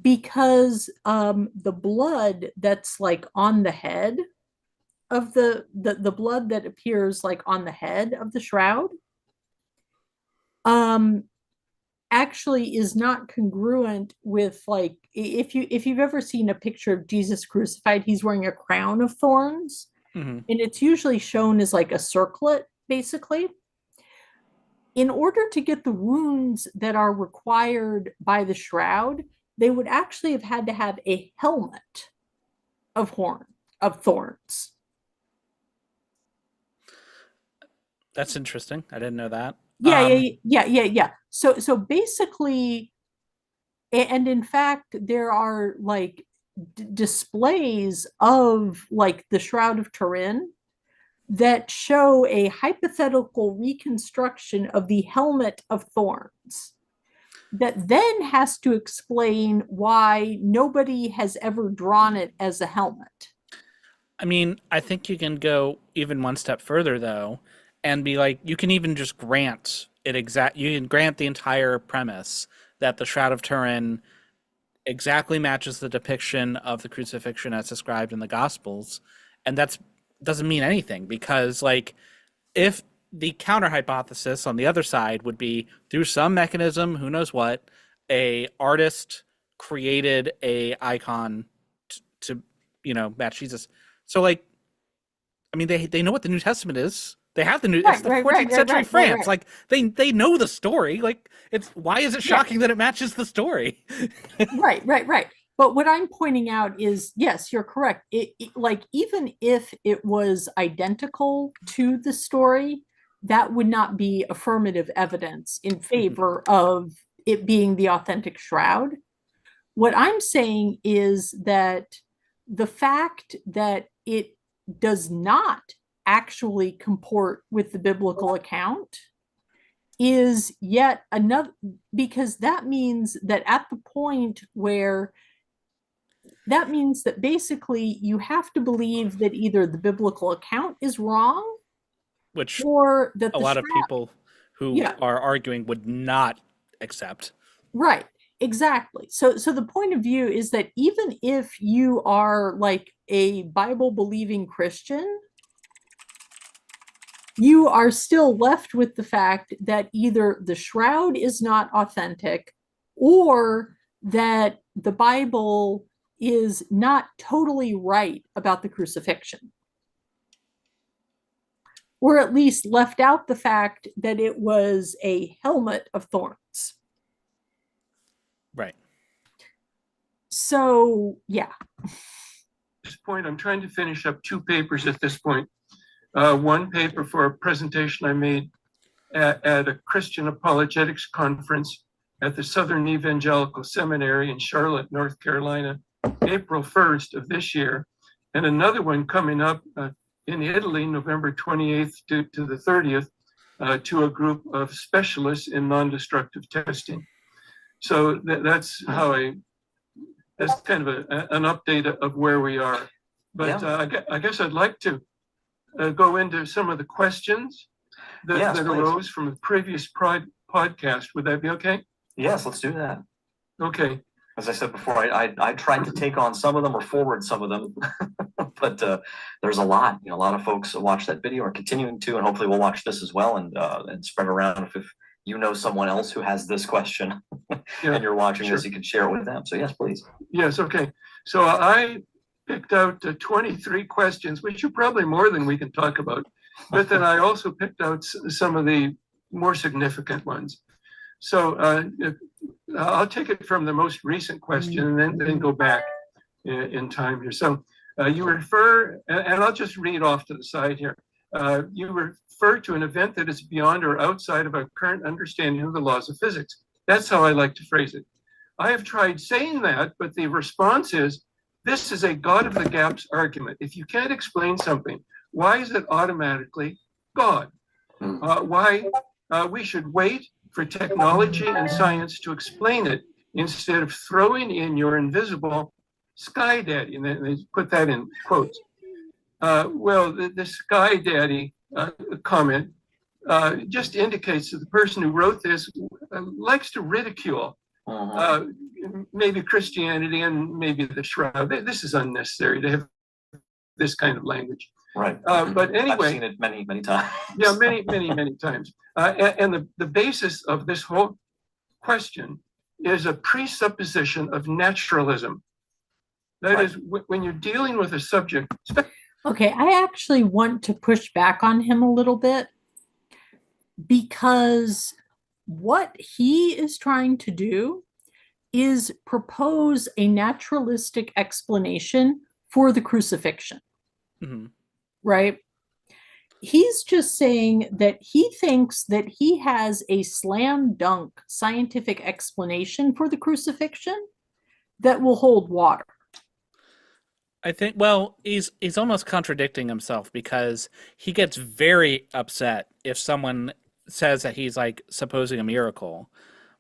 because the blood that's like on the head of the blood that appears like on the head of the shroud actually is not congruent with, like, if you've ever seen a picture of Jesus crucified, he's wearing a crown of thorns, Mhm. and it's usually shown as like a circlet, basically. In order to get the wounds that are required by the shroud, they would actually have had to have a helmet of thorns. That's interesting. I didn't know that. Yeah. So basically, and in fact, there are like displays of like the Shroud of Turin that show a hypothetical reconstruction of the helmet of thorns that then has to explain why nobody has ever drawn it as a helmet. I mean, I think you can go even one step further though, and be like, you can even just grant it you can grant the entire premise that the Shroud of Turin exactly matches the depiction of the crucifixion as described in the Gospels, and that's doesn't mean anything because, like, if the counter hypothesis on the other side would be through some mechanism, who knows what, a artist created a icon to match Jesus. So, like, I mean, they know what the New Testament is. They have it's the 14th century France. Like, they know the story. Like, it's why is it shocking that it matches the story? Right. But what I'm pointing out is, yes, you're correct. Like, even if it was identical to the story, that would not be affirmative evidence in favor of it being the authentic shroud. What I'm saying is that the fact that it does not actually comport with the biblical account is yet another, because that means that at the point where that means that basically you have to believe that either the biblical account is wrong, which or that a the lot of shroud, people who are arguing would not accept. Right. Exactly. So the point of view is that even if you are like a Bible believing Christian, you are still left with the fact that either the shroud is not authentic, or that the Bible is not totally right about the crucifixion, or at least left out the fact that it was a helmet of thorns. Right. So, yeah. At this point, I'm trying to finish up 2 papers at this point. One paper for a presentation I made at a Christian apologetics conference at the Southern Evangelical Seminary in Charlotte, North Carolina, April 1st of this year, and another one coming up in Italy, November 28th to the 30th, to a group of specialists in non-destructive testing. So that's how that's kind of an update of where we are. But I guess I'd like to go into some of the questions that arose from the previous podcast. Would that be okay? Yes, let's do that. Okay. As I said before, I tried to take on some of them or forward some of them, but there's a lot. A lot of folks watch that video are continuing to, and hopefully we'll watch this as well and spread around. If you know someone else who has this question and you're watching this, you can share it with them. So yes, please. Yes, okay. So I picked out 23 questions, which are probably more than we can talk about. But then I also picked out some of the more significant ones. So I'll take it from the most recent question and then go back in time here. So you refer, and I'll just read off to the side here. You refer to an event that is beyond or outside of our current understanding of the laws of physics. That's how I like to phrase it. I have tried saying that, but the response is, this is a God of the gaps argument. If you can't explain something, why is it automatically God? Why we should wait for technology and science to explain it instead of throwing in your invisible sky daddy. And they put that in quotes. Well, the sky daddy comment just indicates that the person who wrote this likes to ridicule maybe Christianity and maybe the Shroud. This is unnecessary to have this kind of language. Right. But anyway, I've seen it many times. Yeah, many times. And the basis of this whole question is a presupposition of naturalism. That Right. is, when you're dealing with a subject, Okay, I actually want to push back on him a little bit because what he is trying to do is propose a naturalistic explanation for the crucifixion, Hmm. right? He's just saying that he thinks that he has a slam dunk scientific explanation for the crucifixion that will hold water. I think, well, he's almost contradicting himself because he gets very upset if someone says that he's like supposing a miracle,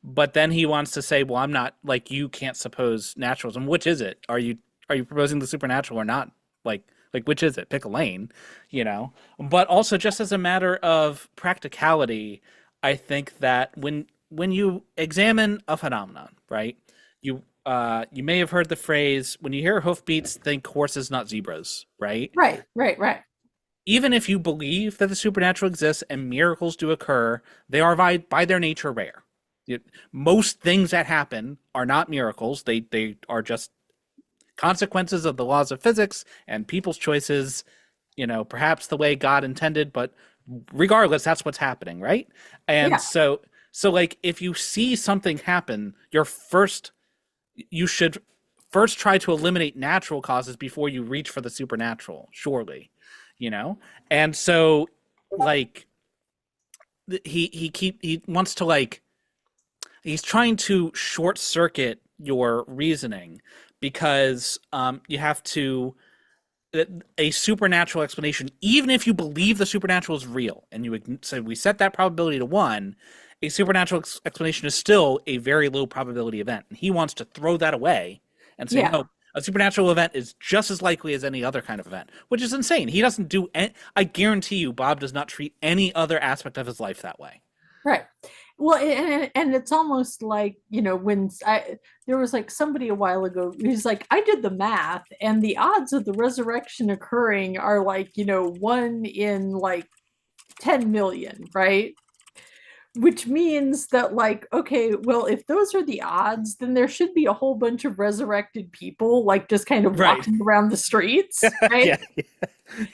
but then he wants to say, "Well, I'm not like you can't suppose naturalism. Which is it? Are you proposing the supernatural or not? Like which is it? Pick a lane, you know." But also, just as a matter of practicality, I think that when you examine a phenomenon, right? You may have heard the phrase, when you hear hoofbeats, think horses, not zebras, right? Right, right, right. Even if you believe that the supernatural exists and miracles do occur, they are by their nature rare. Most things that happen are not miracles. They are just consequences of the laws of physics and people's choices, perhaps the way God intended, but regardless, that's what's happening, right? And Yeah, so like if you see something happen, you should first try to eliminate natural causes before you reach for the supernatural, surely, you know? And so like he wants to like he's trying to short circuit your reasoning because you have to a supernatural explanation, even if you believe the supernatural is real and you say we set that probability to 1, a supernatural explanation is still a very low probability event. And he wants to throw that away and say, yeah, no, a supernatural event is just as likely as any other kind of event, which is insane. He doesn't do I guarantee you, Bob does not treat any other aspect of his life that way. right. Well, and it's almost like, when there was like somebody a while ago, he's like, I did the math, and the odds of the resurrection occurring are like, 1 in like 10 million, right? Which means that, like, okay, well, if those are the odds, then there should be a whole bunch of resurrected people, like, just kind of Right. walking around the streets, right? Yeah.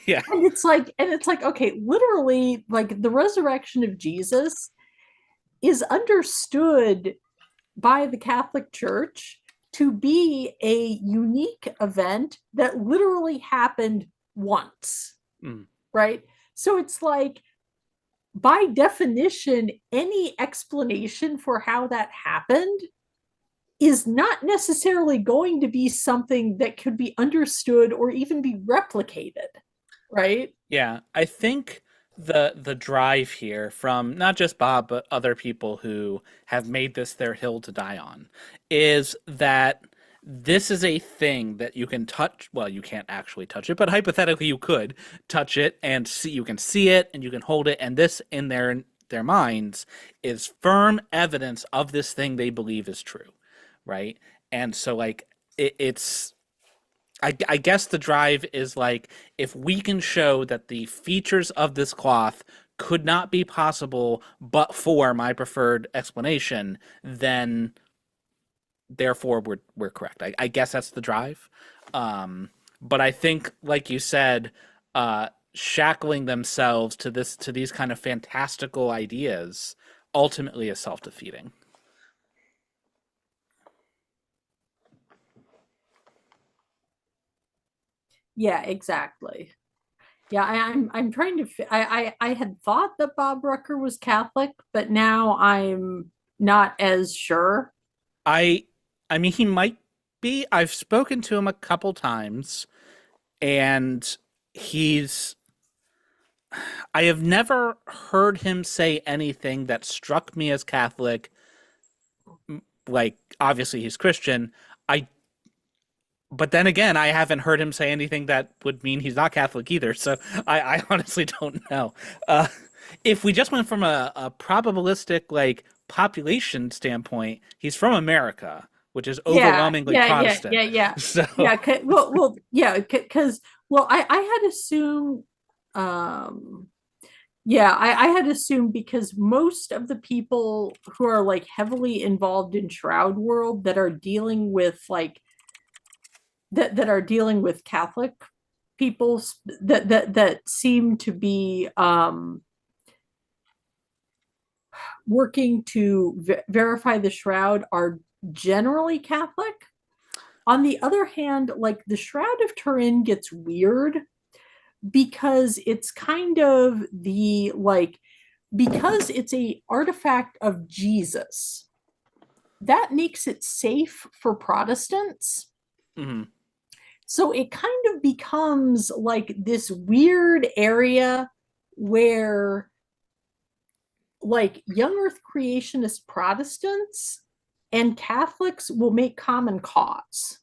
Yeah. And it's like, okay, literally, like, the resurrection of Jesus is understood by the Catholic Church to be a unique event that literally happened once, right? So it's like, by definition, any explanation for how that happened is not necessarily going to be something that could be understood or even be replicated, right? Yeah, I think the drive here from not just Bob but other people who have made this their hill to die on is that this is a thing that you can touch. Well, you can't actually touch it, but hypothetically you could touch it and see. You can see it and you can hold it, and this in their minds is firm evidence of this thing they believe is true, right? And so like it's I guess the drive is like, if we can show that the features of this cloth could not be possible but for my preferred explanation, then therefore we're correct. I guess that's the drive. But I think, like you said, shackling themselves to these kind of fantastical ideas ultimately is self-defeating. Yeah, exactly. Yeah, I'm trying to. I had thought that Bob Rucker was Catholic, but now I'm not as sure. I I mean he might be. I've spoken to him a couple times and he's I have never heard him say anything that struck me as Catholic. Like obviously he's Christian. I But then again, I haven't heard him say anything that would mean he's not Catholic either. So I honestly don't know. Uh, if we just went from a probabilistic like population standpoint, he's from America, which is Yeah, overwhelmingly yeah, yeah, Protestant. yeah, yeah, So yeah. Well, yeah, because, well, I had assumed, um, Yeah, I had assumed because most of the people who are like heavily involved in Shroud world that are dealing with like that are dealing with Catholic people that seem to be working to verify the shroud are generally Catholic. On the other hand, like the Shroud of Turin gets weird because it's kind of the like because it's a artifact of Jesus. That makes it safe for Protestants. Mhm. So it kind of becomes like this weird area where like young earth creationist Protestants and Catholics will make common cause.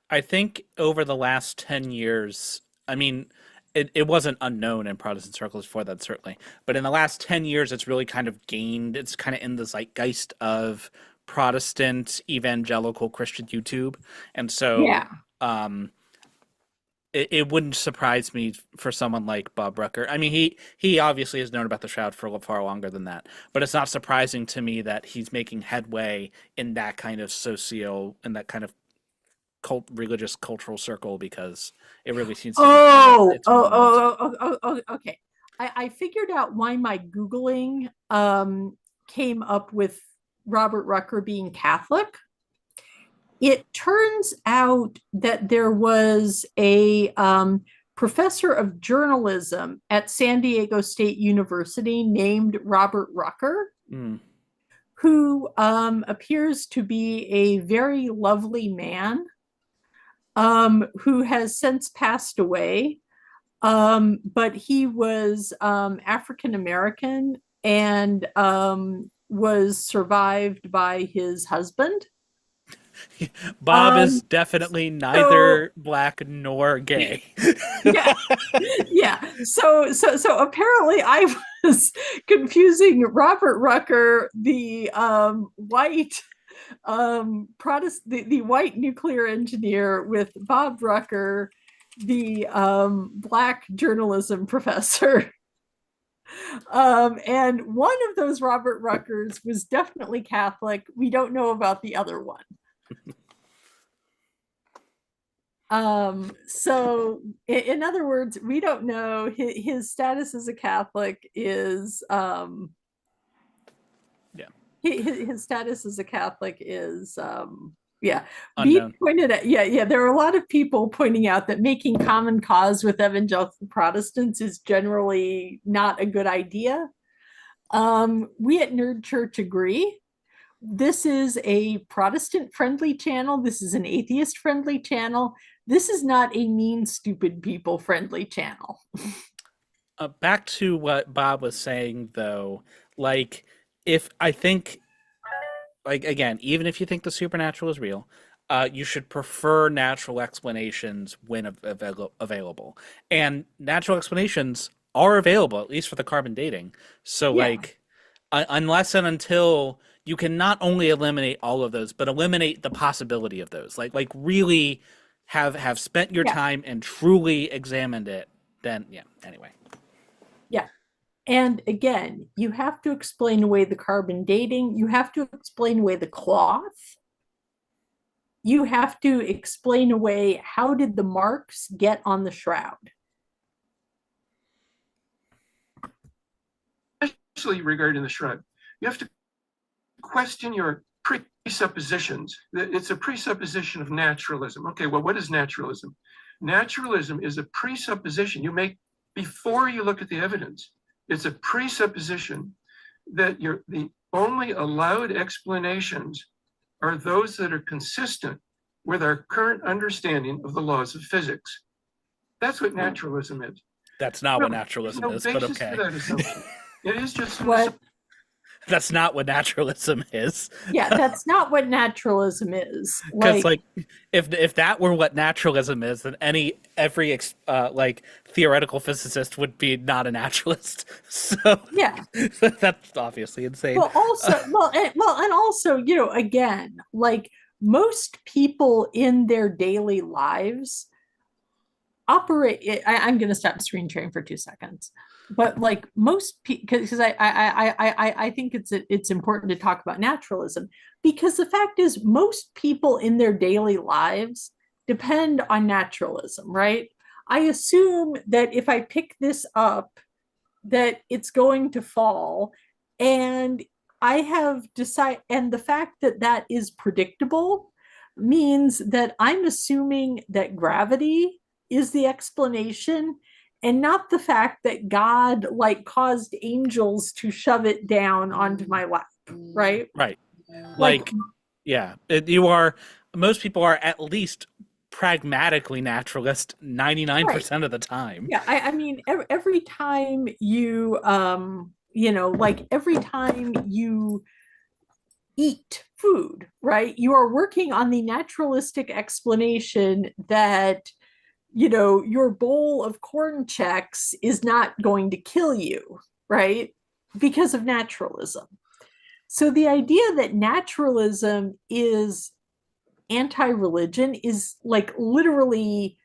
I think over the last 10 years, I mean, it wasn't unknown in Protestant circles before that, certainly. But in the last 10 years, it's really kind of gained, it's kind of in the zeitgeist of Protestant evangelical Christian YouTube. And so Yeah. um, it wouldn't surprise me for someone like Bob Rucker. I mean, he obviously has known about the Shroud for far longer than that. But it's not surprising to me that he's making headway in that kind of in that kind of religious cultural circle because it really seems to be kind of Oh, its oh, moment. okay. I figured out why my Googling came up with Robert Rucker being Catholic. It turns out that there was a professor of journalism at San Diego State University named Robert Rucker, Mm. who appears to be a very lovely man who has since passed away. But he was African American and was survived by his husband. Bob is Um, definitely so neither black nor gay. yeah, yeah. So apparently I was confusing Robert Rucker, the white Protestant, the white nuclear engineer, with Bob Rucker, the black journalism professor. And one of those Robert Ruckers was definitely Catholic. We don't know about the other one. So in other words, we don't know his status as a Catholic is Yeah, his status as a Catholic is yeah. Being unknown. pointed at, yeah, there are a lot of people pointing out that making common cause with evangelical Protestants is generally not a good idea. We at Nerd Church agree. This is a Protestant friendly channel. This is an atheist friendly channel. This is not a mean, stupid people friendly channel. Back to what Bob was saying, though, like, if I think, like, again, even if you think the supernatural is real, you should prefer natural explanations when available. And natural explanations are available, at least for the carbon dating. So, Yeah, like, unless and until you can not only eliminate all of those, but eliminate the possibility of those, like really have spent your yeah, time and truly examined it, then yeah. Anyway. yeah. And again, you have to explain away the carbon dating. You have to explain away the cloth. You have to explain away how did the marks get on the shroud. Especially regarding the shroud, you have to question your presuppositions. It's a presupposition of naturalism. Okay, well, what is naturalism? Naturalism is a presupposition you make before you look at the evidence. It's a presupposition that the only allowed explanations are those that are consistent with our current understanding of the laws of physics. That's what naturalism is. That's not No, what there's naturalism no is, but basis for okay. that assumption. It is just an What? That's not what naturalism is. Yeah, that's not what naturalism is. Because Like, like, if that were what naturalism is, then every like theoretical physicist would be not a naturalist. So yeah. that's obviously insane. Well, also, and also, again, like most people in their daily lives, I'm going to stop screen sharing for 2 seconds. But like most people, because I think it's important to talk about naturalism, because the fact is most people in their daily lives depend on naturalism, right? I assume that if I pick this up, that it's going to fall, and I have decided, and the fact that that is predictable means that I'm assuming that gravity is the explanation, and not the fact that God like caused angels to shove it down onto my lap, right? Right. Like, Like, yeah, you are, most people are at least pragmatically naturalist right. 99% of the time. Yeah, I mean, every time you, like every time you eat food, right, you are working on the naturalistic explanation that, your bowl of corn checks is not going to kill you, right? Because of naturalism. So the idea that naturalism is anti-religion is like literally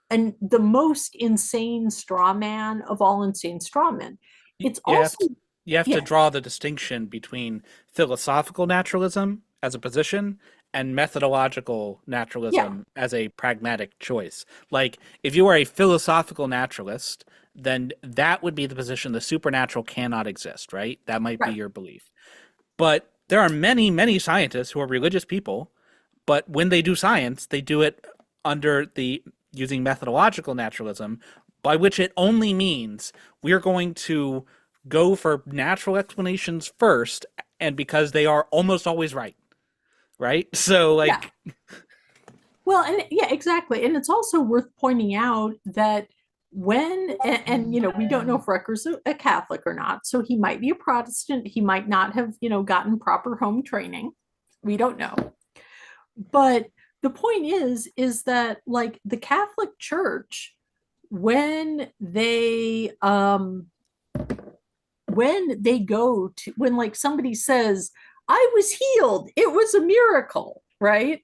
the most insane straw man of all insane straw men. It's You have also, to, you have to yeah, draw the distinction between philosophical naturalism as a position and methodological yeah, naturalism as a pragmatic choice. Like, if you are a philosophical naturalist, then that would be the position the supernatural cannot exist, right? That might be right, your belief. But there are many, many scientists who are religious people, but when they do science, they do it under the using methodological naturalism, by which it only means we're going to go for natural explanations first, and because they are almost always right, right? So, yeah. like, Well, and yeah, exactly. And it's also worth pointing out that we don't know if Rucker's a Catholic or not, so he might be a Protestant. He might not have, gotten proper home training. We don't know. But the point is that like the Catholic Church, when they go to, when like somebody says, I was healed, it was a miracle, right?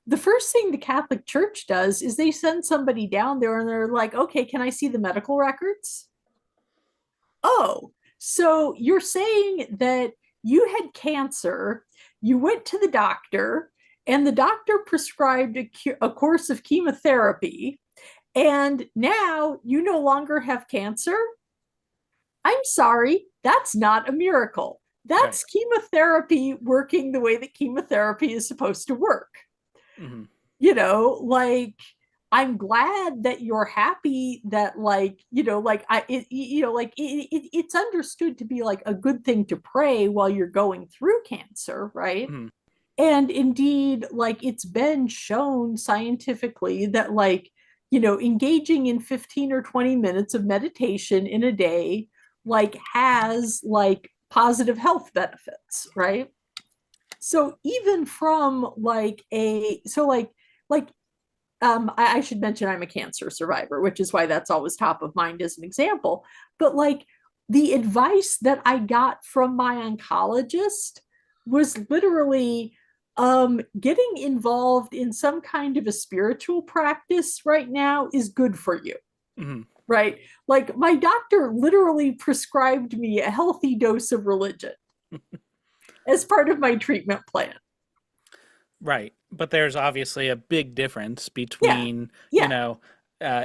The first thing the Catholic Church does is they send somebody down there and they're like, okay, can I see the medical records? Oh, so you're saying that you had cancer, you went to the doctor, and the doctor prescribed a course of chemotherapy, and now you no longer have cancer? I'm sorry, that's not a miracle. right. That's chemotherapy working the way that chemotherapy is supposed to work. Mm-hmm. Like, I'm glad that you're happy that like, like it's understood to be like a good thing to pray while you're going through cancer, right? Mm-hmm. And indeed, like it's been shown scientifically that like, engaging in 15 or 20 minutes of meditation in a day like has like positive health benefits, right? So even from like a so like I should mention I'm a cancer survivor, which is why that's always top of mind as an example. But like the advice that I got from my oncologist was literally getting involved in some kind of a spiritual practice right now is good for you. Mm-hmm. Right. Like my doctor literally prescribed me a healthy dose of religion as part of my treatment plan. Right. But there's obviously a big difference Yeah. between, Yeah.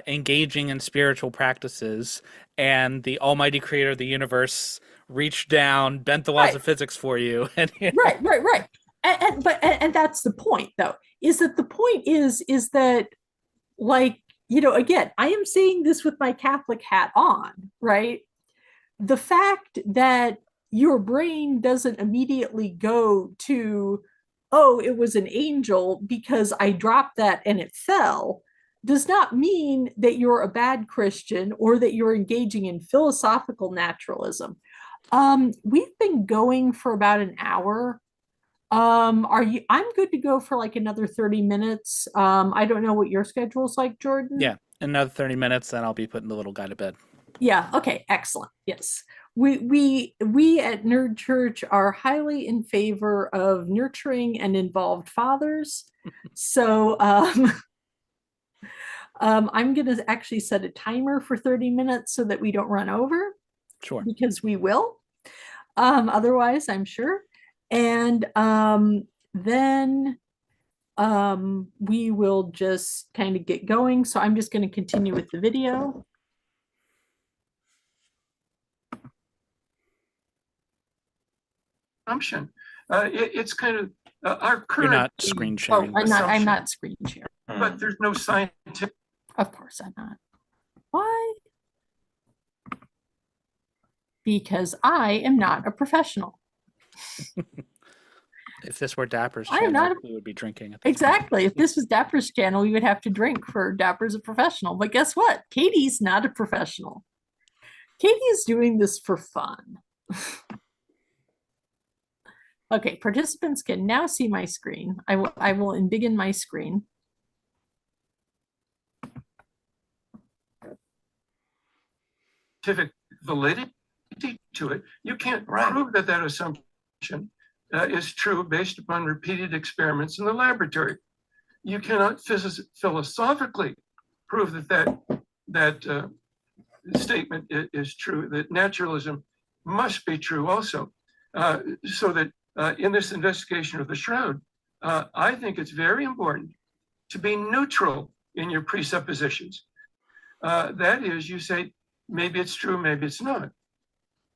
engaging in spiritual practices and the almighty creator of the universe reached down, bent the laws Right. of physics for you. And, Right. And that's the point though, is that the point is that like, again, I am saying this with my Catholic hat on, right? The fact that your brain doesn't immediately go to, oh, it was an angel because I dropped that and it fell, does not mean that you're a bad Christian or that you're engaging in philosophical naturalism. We've been going for about an hour. I'm good to go for like another 30 minutes. I don't know what your schedule's like, Jordan. yeah, another 30 minutes, then I'll be putting the little guy to bed. Yeah, okay, excellent. Yes. We at Nerd Church are highly in favor of nurturing and involved fathers. So I'm going to actually set a timer for 30 minutes so that we don't run over, Sure. because we will. Otherwise, I'm sure. And then we will just kind of get going. So I'm just going to continue with the video. Assumption. It's kind of our You're current. not screen Oh, sharing. I'm not screen sharing. But there's no scientific. Of course I'm not. Why? Because I am not a professional. If this were Dapper's I am channel, not we would be drinking at this exactly. If this was Dapper's channel, we would have to drink for Dapper's a professional. But guess what? Katie's not a professional. Katie is doing this for fun. Okay, participants can now see my screen. I will embiggen my screen. Scientific validity to it. You can't Right. prove that that assumption is true based upon repeated experiments in the laboratory. You cannot philosophically prove that statement is true, that naturalism must be true also. So that in this investigation of the Shroud, I think it's very important to be neutral in your presuppositions. That is, you say, maybe it's true, maybe it's not.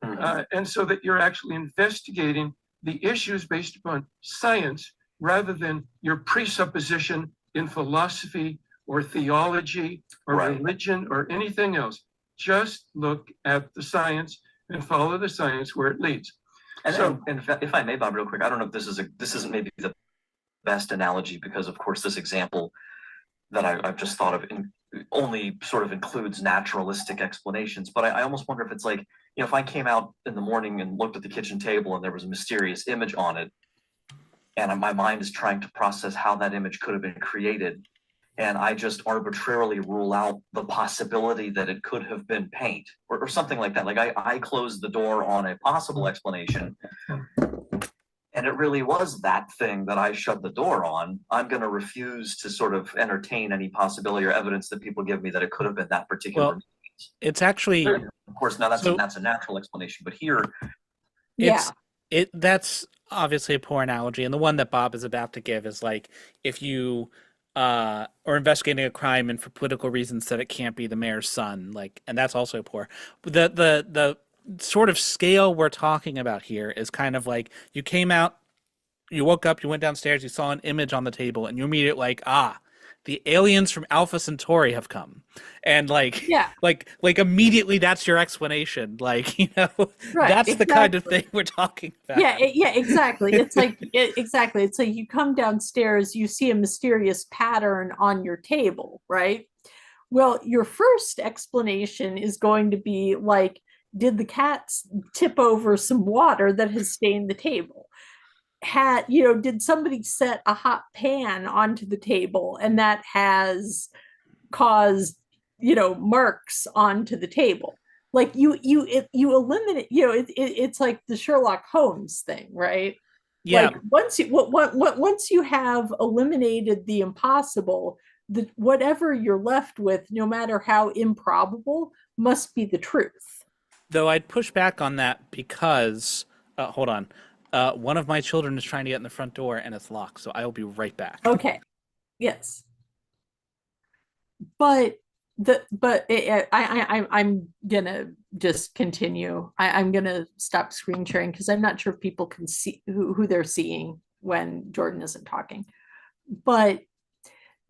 And so that you're actually investigating the issues based upon science rather than your presupposition in philosophy or theology or Right. religion or anything else. Just look at the science and follow the science where it leads. And, So- and if I may, Bob, real quick, I don't know if this isn't maybe the best analogy, because of course this example that I've just thought of only sort of includes naturalistic explanations. But I almost wonder if it's like, if I came out in the morning and looked at the kitchen table and there was a mysterious image on it, and my mind is trying to process how that image could have been created, and I just arbitrarily rule out the possibility that it could have been paint or something like that. Like I closed the door on a possible explanation, and it really was that thing that I shut the door on. I'm going to refuse to sort of entertain any possibility or evidence that people give me that it could have been that particular. Well, it's actually, of course, now that's so- a natural explanation, but here, Yeah. that's obviously a poor analogy, and the one that Bob is about to give is like, if you are investigating a crime and for political reasons that it can't be the mayor's son, like, and that's also poor. The sort of scale we're talking about here is kind of like, you came out, you woke up, you went downstairs, you saw an image on the table, and you immediately like, the aliens from Alpha Centauri have come, and like, Yeah. like immediately that's your explanation. Like, Right, that's the kind of exactly. thing we're talking about. Yeah, exactly. It's like exactly. It's like you come downstairs, you see a mysterious pattern on your table, right? Well, your first explanation is going to be like, did the cats tip over some water that has stained the table? Did somebody set a hot pan onto the table and that has caused, marks onto the table? Like you eliminate, it's like the Sherlock Holmes thing, right? Yeah. Like once you have eliminated the impossible, whatever you're left with, no matter how improbable, must be the truth. Though I'd push back on that because, hold on, one of my children is trying to get in the front door and it's locked, so I'll be right back. Okay. Yes. But I'm gonna just continue. I'm gonna stop screen sharing because I'm not sure if people can see who they're seeing when Jordan isn't talking. But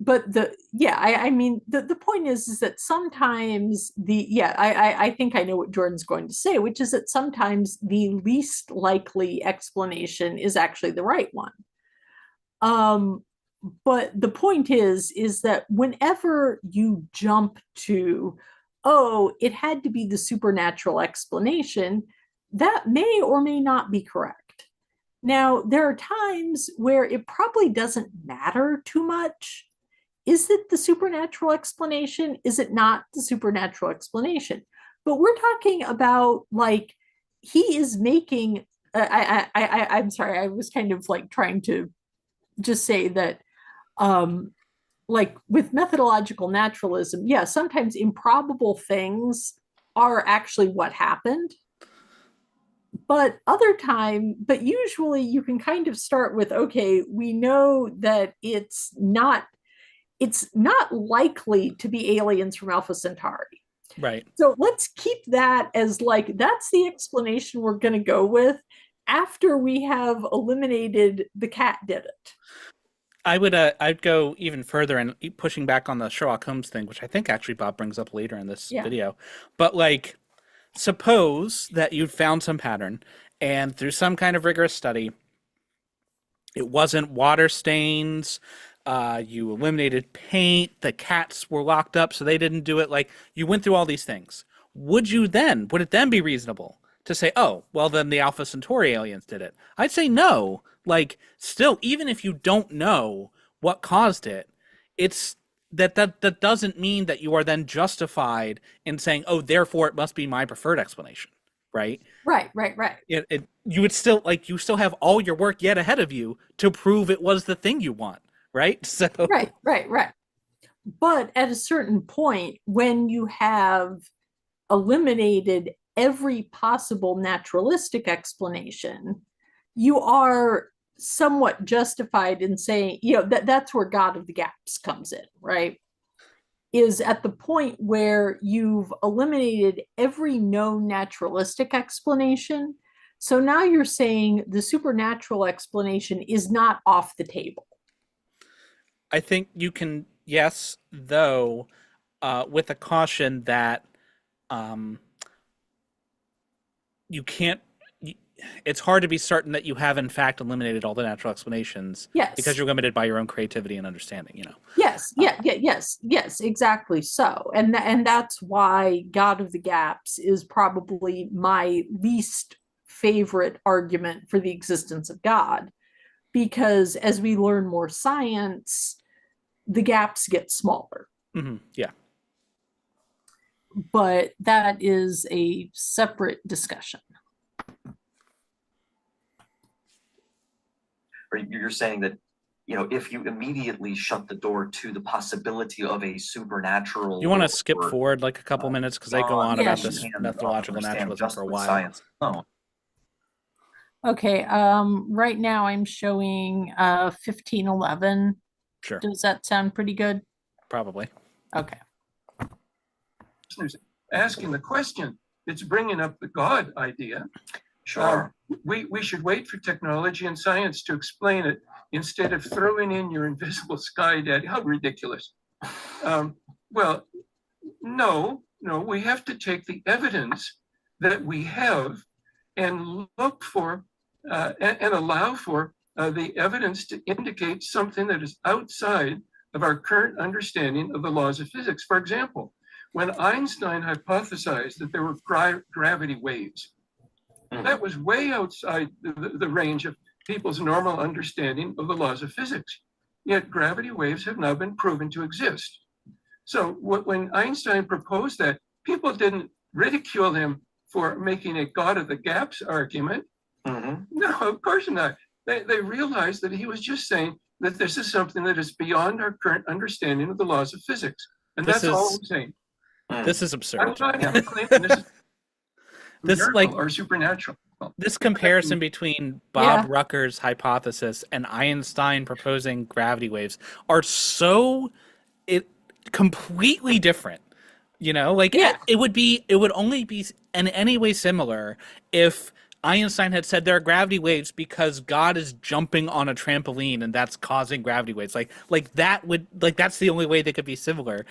I mean the point is that sometimes I think I know what Jordan's going to say, which is that sometimes the least likely explanation is actually the right one. But the point is that whenever you jump to, oh, it had to be the supernatural explanation, that may or may not be correct. Now, there are times where it probably doesn't matter too much. Is it the supernatural explanation? Is it not the supernatural explanation? But we're talking about, like, he is making, I'm sorry, I was kind of like trying to just say that like with methodological naturalism, yeah, sometimes improbable things are actually what happened. But usually you can kind of start with, okay, we know that it's not likely to be aliens from Alpha Centauri. Right. So let's keep that as like that's the explanation we're going to go with after we have eliminated the cat did it. I'd go even further and pushing back on the Sherlock Holmes thing, which I think actually Bob brings up later in this Yeah. video. But like, suppose that you'd found some pattern, and through some kind of rigorous study, it wasn't water stains. You eliminated paint. The cats were locked up, so they didn't do it. Like, you went through all these things. Would it then be reasonable to say, oh, well, then the Alpha Centauri aliens did it? I'd say no. Like, still, even if you don't know what caused it, it's that doesn't mean that you are then justified in saying, oh, therefore it must be my preferred explanation, right? Right. You would still you still have all your work yet ahead of you to prove it was the thing you want, right? So Right. But at a certain point, when you have eliminated every possible naturalistic explanation, you are somewhat justified in saying, that's where God of the gaps comes in, right? Is at the point where you've eliminated every known naturalistic explanation. So now you're saying the supernatural explanation is not off the table. I think you can, yes, though, with a caution that you can't. It's hard to be certain that you have in fact eliminated all the natural explanations. Yes. Because you're limited by your own creativity and understanding. Yes, yes, exactly so. And that's why God of the Gaps is probably my least favorite argument for the existence of God, because as we learn more science, the gaps get smaller. Mm-hmm. Yeah. But that is a separate discussion. Or you're saying that, if you immediately shut the door to the possibility of a supernatural. You want to skip forward like a couple minutes because I go on about this can methodological understand naturalism just for a with while. science. Oh, Okay. Right now I'm showing 1511. Sure. Does that sound pretty good? Probably. Okay. Asking the question, it's bringing up the God idea. sure. We should wait for technology and science to explain it instead of throwing in your invisible sky daddy. How ridiculous. Well, no, we have to take the evidence that we have and look for and allow for the evidence to indicate something that is outside of our current understanding of the laws of physics. For example, when Einstein hypothesized that there were gravity waves, that was way outside the range of people's normal understanding of the laws of physics. Yet gravity waves have now been proven to exist. So when Einstein proposed that, people didn't ridicule him for making a God of the gaps argument. Mm-hmm. No, of course not. They realized that he was just saying that this is something that is beyond our current understanding of the laws of physics. And that's all I'm saying. This is absurd. I'm not even claiming this is or supernatural. This comparison between Bob Rucker's hypothesis and Einstein proposing gravity waves are so completely different. It would only be in any way similar if Einstein had said there are gravity waves because God is jumping on a trampoline and that's causing gravity waves. That's the only way they could be similar.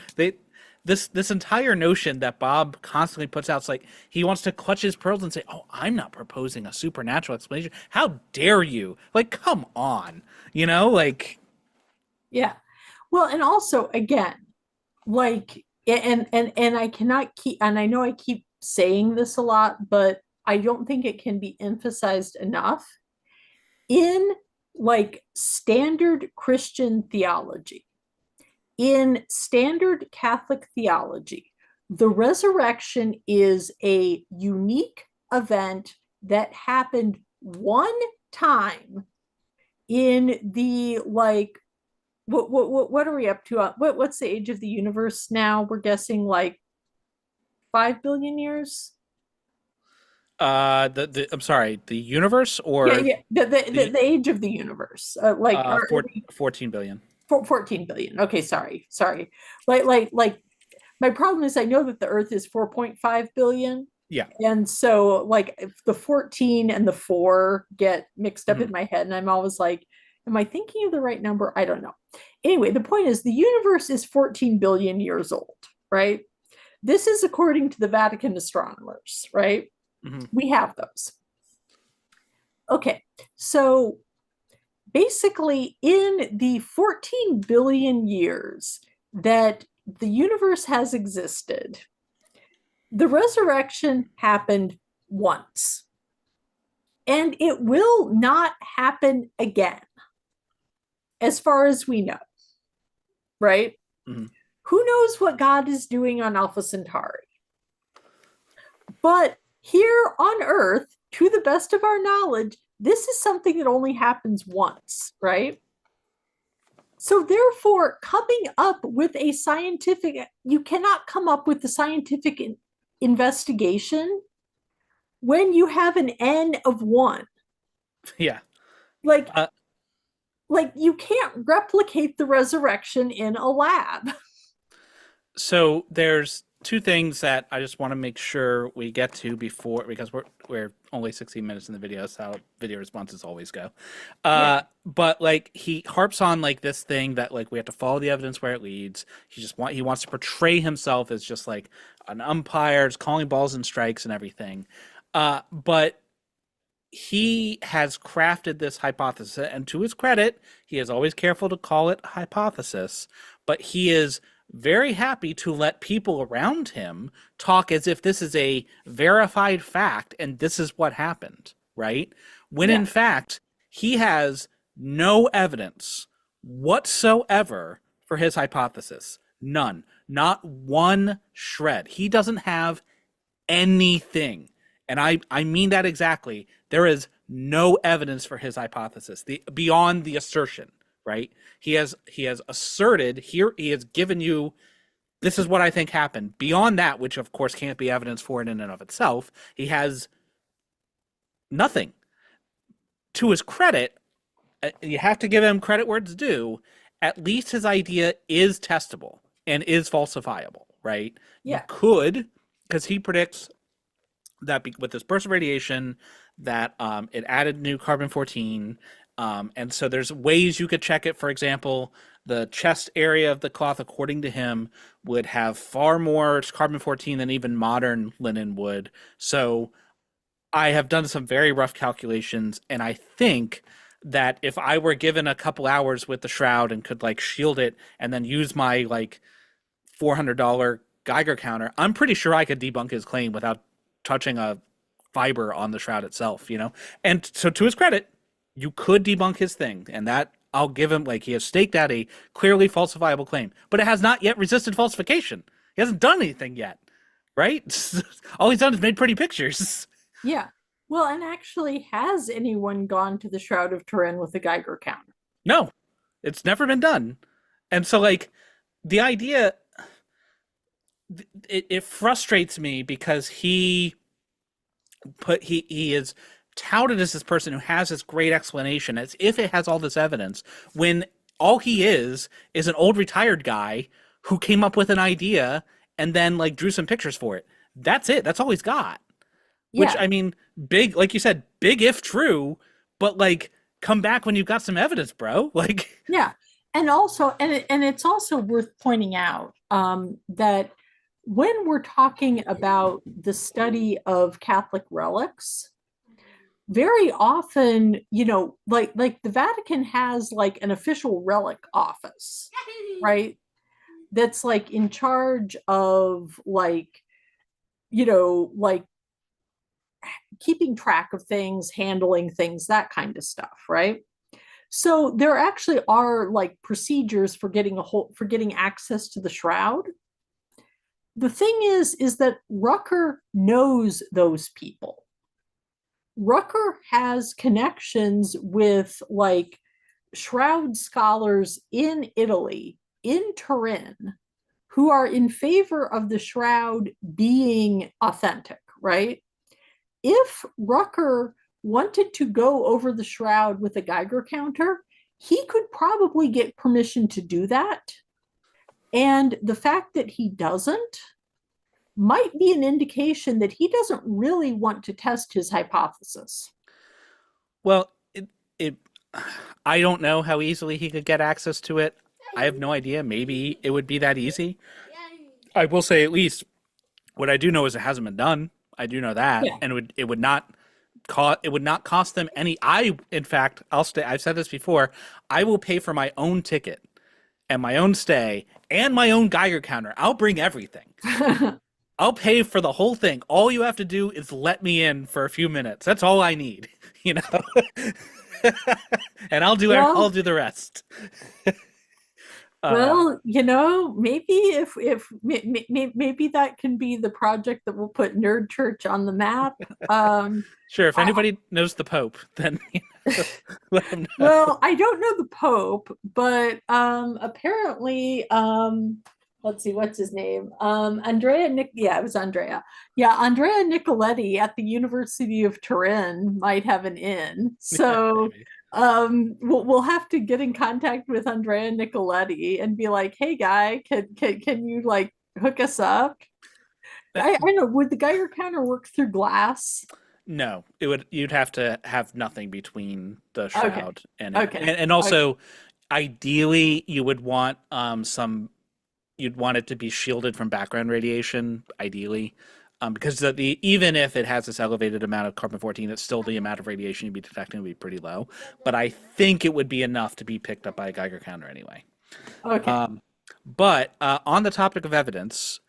This entire notion that Bob constantly puts out, it's like he wants to clutch his pearls and say, "Oh, I'm not proposing a supernatural explanation. How dare you? Like, come on, Yeah. Well, and also again, and I cannot keep, and I know I keep saying this a lot, but I don't think it can be emphasized enough. In standard Christian theology, in standard Catholic theology, the resurrection is a unique event that happened one time in the what are we up to? What's the age of the universe now? We're guessing like 5 billion years. The I'm sorry, the universe Yeah, or yeah. the The age of the universe. Like are we 14 billion. 14 billion? Okay, sorry. Like my problem is I know that the Earth is 4.5 billion. Yeah. And so like if the 14 and the 4 get mixed up Mhm. in my head, and I'm always like, am I thinking of the right number? I don't know. Anyway, the point is the universe is 14 billion years old, right? This is according to the Vatican astronomers, right? Mhm. We have those. Okay, so basically, in the 14 billion years that the universe has existed, the resurrection happened once, and it will not happen again, as far as we know, right? Mhm. Who knows what God is doing on Alpha Centauri? But here on Earth, to the best of our knowledge, this is something that only happens once, right? So, therefore, coming up with a scientific, you cannot come up with the scientific investigation when you have an N of one. Yeah. Like, Uh, like you can't replicate the resurrection in a lab. so there's two things that I just want to make sure we get to before, because we're only 16 minutes in the video, so video responses always go. Yeah. But like he harps on like this thing that like we have to follow the evidence where it leads. He wants to portray himself as just like an umpire, just calling balls and strikes and everything. But he has crafted this hypothesis, and to his credit, he is always careful to call it hypothesis, but he is very happy to let people around him talk as if this is a verified fact and this is what happened, right? When Yeah. in fact, he has no evidence whatsoever for his hypothesis. None. Not one shred. He doesn't have anything. And I mean that exactly. There is no evidence for his hypothesis, beyond the assertion, right? He has asserted here, he has given you, this is what I think happened. Beyond that, which of course can't be evidence for it in and of itself, he has nothing. To his credit, you have to give him credit where it's due. At least his idea is testable and is falsifiable, right? You Yeah. could, because he predicts that with this burst of radiation, that it added new carbon-14, and so there's ways you could check it. For example, the chest area of the cloth, according to him, would have far more carbon-14 than even modern linen would. So I have done some very rough calculations, and I think that if I were given a couple hours with the shroud and could like shield it and then use my like $400 Geiger counter, I'm pretty sure I could debunk his claim without touching a fiber on the shroud itself, you know? And so to his credit, you could debunk his thing, and that I'll give him, like, he has staked out a clearly falsifiable claim, but it has not yet resisted falsification. He hasn't done anything yet, right? All he's done is made pretty pictures. Yeah. Well, and actually, has anyone gone to the Shroud of Turin with a Geiger counter? No, it's never been done. And so, like, the idea, it frustrates me because he is touted as this person who has this great explanation as if it has all this evidence, when all he is an old retired guy who came up with an idea and then like drew some pictures for it. That's it. That's all he's got. Which, Yeah. I mean, big, like you said, big if true, but like come back when you've got some evidence, bro. Like, Yeah. And also, and it's also worth pointing out that when we're talking about the study of Catholic relics, very often, like the Vatican has like an official relic office, right? That's like in charge of like keeping track of things, handling things, that kind of stuff, right? So there actually are like procedures for getting access to the shroud. The thing is that Rucker knows those people. Rucker has connections with like shroud scholars in Italy, in Turin, who are in favor of the shroud being authentic, right? If Rucker wanted to go over the shroud with a Geiger counter, he could probably get permission to do that. And the fact that he doesn't might be an indication that he doesn't really want to test his hypothesis. Well, it I don't know how easily he could get access to it. I have no idea. Maybe it would be that easy. I will say at least what I do know is it hasn't been done. I do know that, Yeah. and it would not cost them any. In fact, I'll stay. I've said this before. I will pay for my own ticket and my own stay and my own Geiger counter. I'll bring everything. I'll pay for the whole thing. All you have to do is let me in for a few minutes. That's all I need, you know. And I'll do Well, I'll do the rest. well, maybe if maybe that can be the project that will put Nerd Church on the map. Sure, if I, anybody knows the Pope, then let him know. well, I don't know the Pope, but apparently, let's see, what's his name? Yeah, it was Andrea. Yeah, Andrea Nicoletti at the University of Turin might have an in. So Maybe. we'll have to get in contact with Andrea Nicoletti and be like, hey guy, can you like hook us up? I don't know, would the Geiger counter work through glass? No, you'd have to have nothing between the Okay. shroud and it. Okay. And Okay. also ideally you would want you'd want it to be shielded from background radiation, ideally. Because even if it has this elevated amount of carbon-14, it's still the amount of radiation you'd be detecting would be pretty low. But I think it would be enough to be picked up by a Geiger counter anyway. Okay. But on the topic of evidence,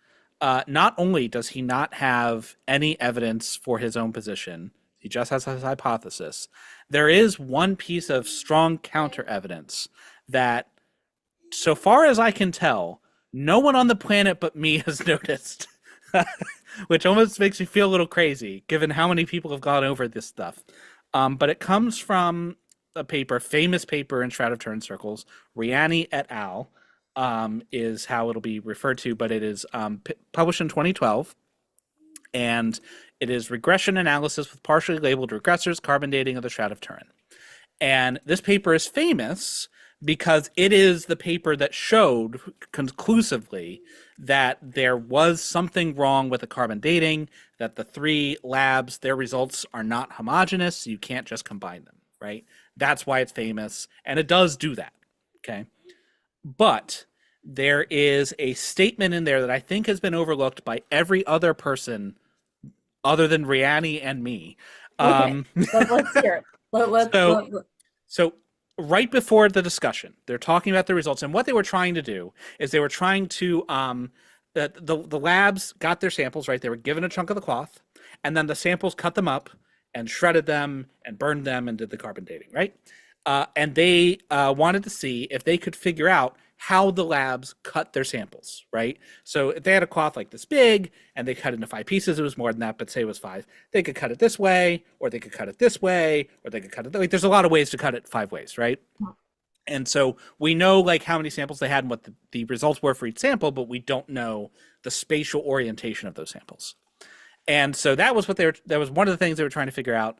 not only does he not have any evidence for his own position, he just has his hypothesis. There is one piece of strong counter evidence that, so far as I can tell, no one on the planet but me has noticed. Which almost makes me feel a little crazy, given how many people have gone over this stuff. But it comes from a famous paper in Shroud of Turin circles, Riani et al. Is how it'll be referred to, but it is published in 2012, and it is regression analysis with partially labeled regressors, carbon dating of the Shroud of Turin. And this paper is famous because it is the paper that showed conclusively that there was something wrong with the carbon dating, that the three labs, their results are not homogeneous, so you can't just combine them, right? That's why it's famous, and it does do that, okay? But there is a statement in there that I think has been overlooked by every other person other than Riani and me. Okay. Let's hear it. So right before the discussion, they're talking about the results, and what they were trying to do is they were trying to the labs got their samples, right? They were given a chunk of the cloth, and then the samples cut them up and shredded them and burned them and did the carbon dating, right? And they wanted to see if they could figure out how the labs cut their samples, right? So if they had a cloth like this big and they cut it into 5 pieces, it was more than that, but say it was 5. They could cut it this way, or they could cut it this way, or they could cut it like there's a lot of ways to cut it 5 ways, right? And so we know like how many samples they had and what the results were for each sample, but we don't know the spatial orientation of those samples. And so that was that was one of the things they were trying to figure out.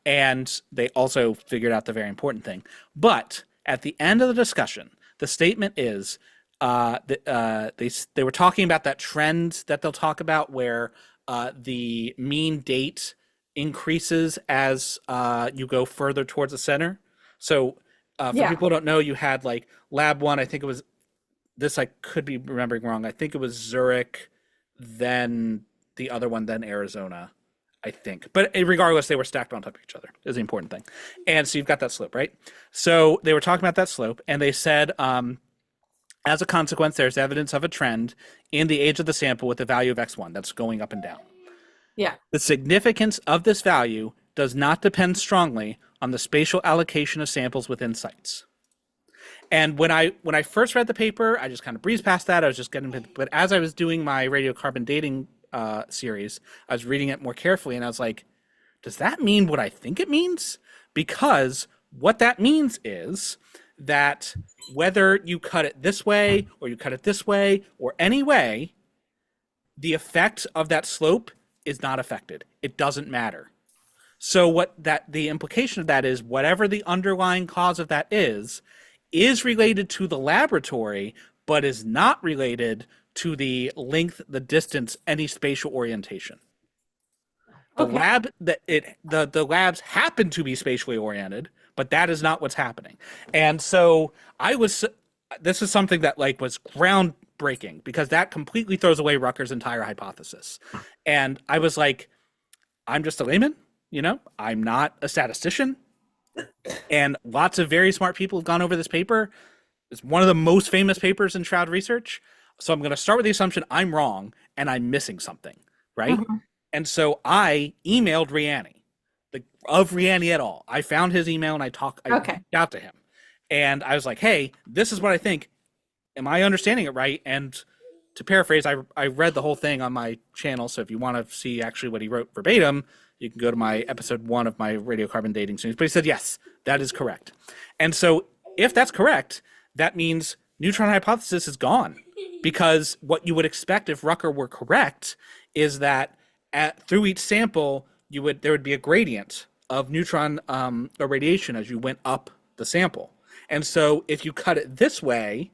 And they also figured out the very important thing. But at the end of the discussion, the statement is they were talking about that trend that they'll talk about where the mean date increases as you go further towards the center. So for people who don't know, you had like lab 1, I think it was this, I could be remembering wrong. I think it was Zurich, then the other one, then Arizona, I think. But regardless, they were stacked on top of each other is the important thing. And so you've got that slope, right? So they were talking about that slope, and they said, as a consequence, there's evidence of a trend in the age of the sample with the value of x1 that's going up and down. Yeah. The significance of this value does not depend strongly on the spatial allocation of samples within sites. And when I first read the paper, I just kind of breezed past that. I was just but as I was doing my radiocarbon dating series, I was reading it more carefully, and I was like, does that mean what I think it means? Because What that means is that whether you cut it this way or you cut it this way or any way, the effect of that slope is not affected. It doesn't matter. So what that the implication of that is whatever the underlying cause of that is related to the laboratory, but is not related to the length, the distance, any spatial orientation. The Okay. lab that it the labs happen to be spatially oriented, but that is not what's happening. And so I was this is something that like was groundbreaking because that completely throws away Rucker's entire hypothesis. And I was like, I'm just a layman, I'm not a statistician. And lots of very smart people have gone over this paper. It's one of the most famous papers in Shroud research. So I'm going to start with the assumption I'm wrong and I'm missing something, right? Mhm. And so I emailed Riani, of Riani et al. I found his email and I Okay. reached out to him. And I was like, hey, this is what I think. Am I understanding it right? And to paraphrase, I read the whole thing on my channel. So if you want to see actually what he wrote verbatim, you can go to my episode 1 of my radiocarbon dating series. But he said, yes, that is correct. And so if that's correct, that means neutron hypothesis is gone. Because what you would expect if Rucker were correct is that through each sample, there would be a gradient of neutron irradiation as you went up the sample. And so if you cut it this way,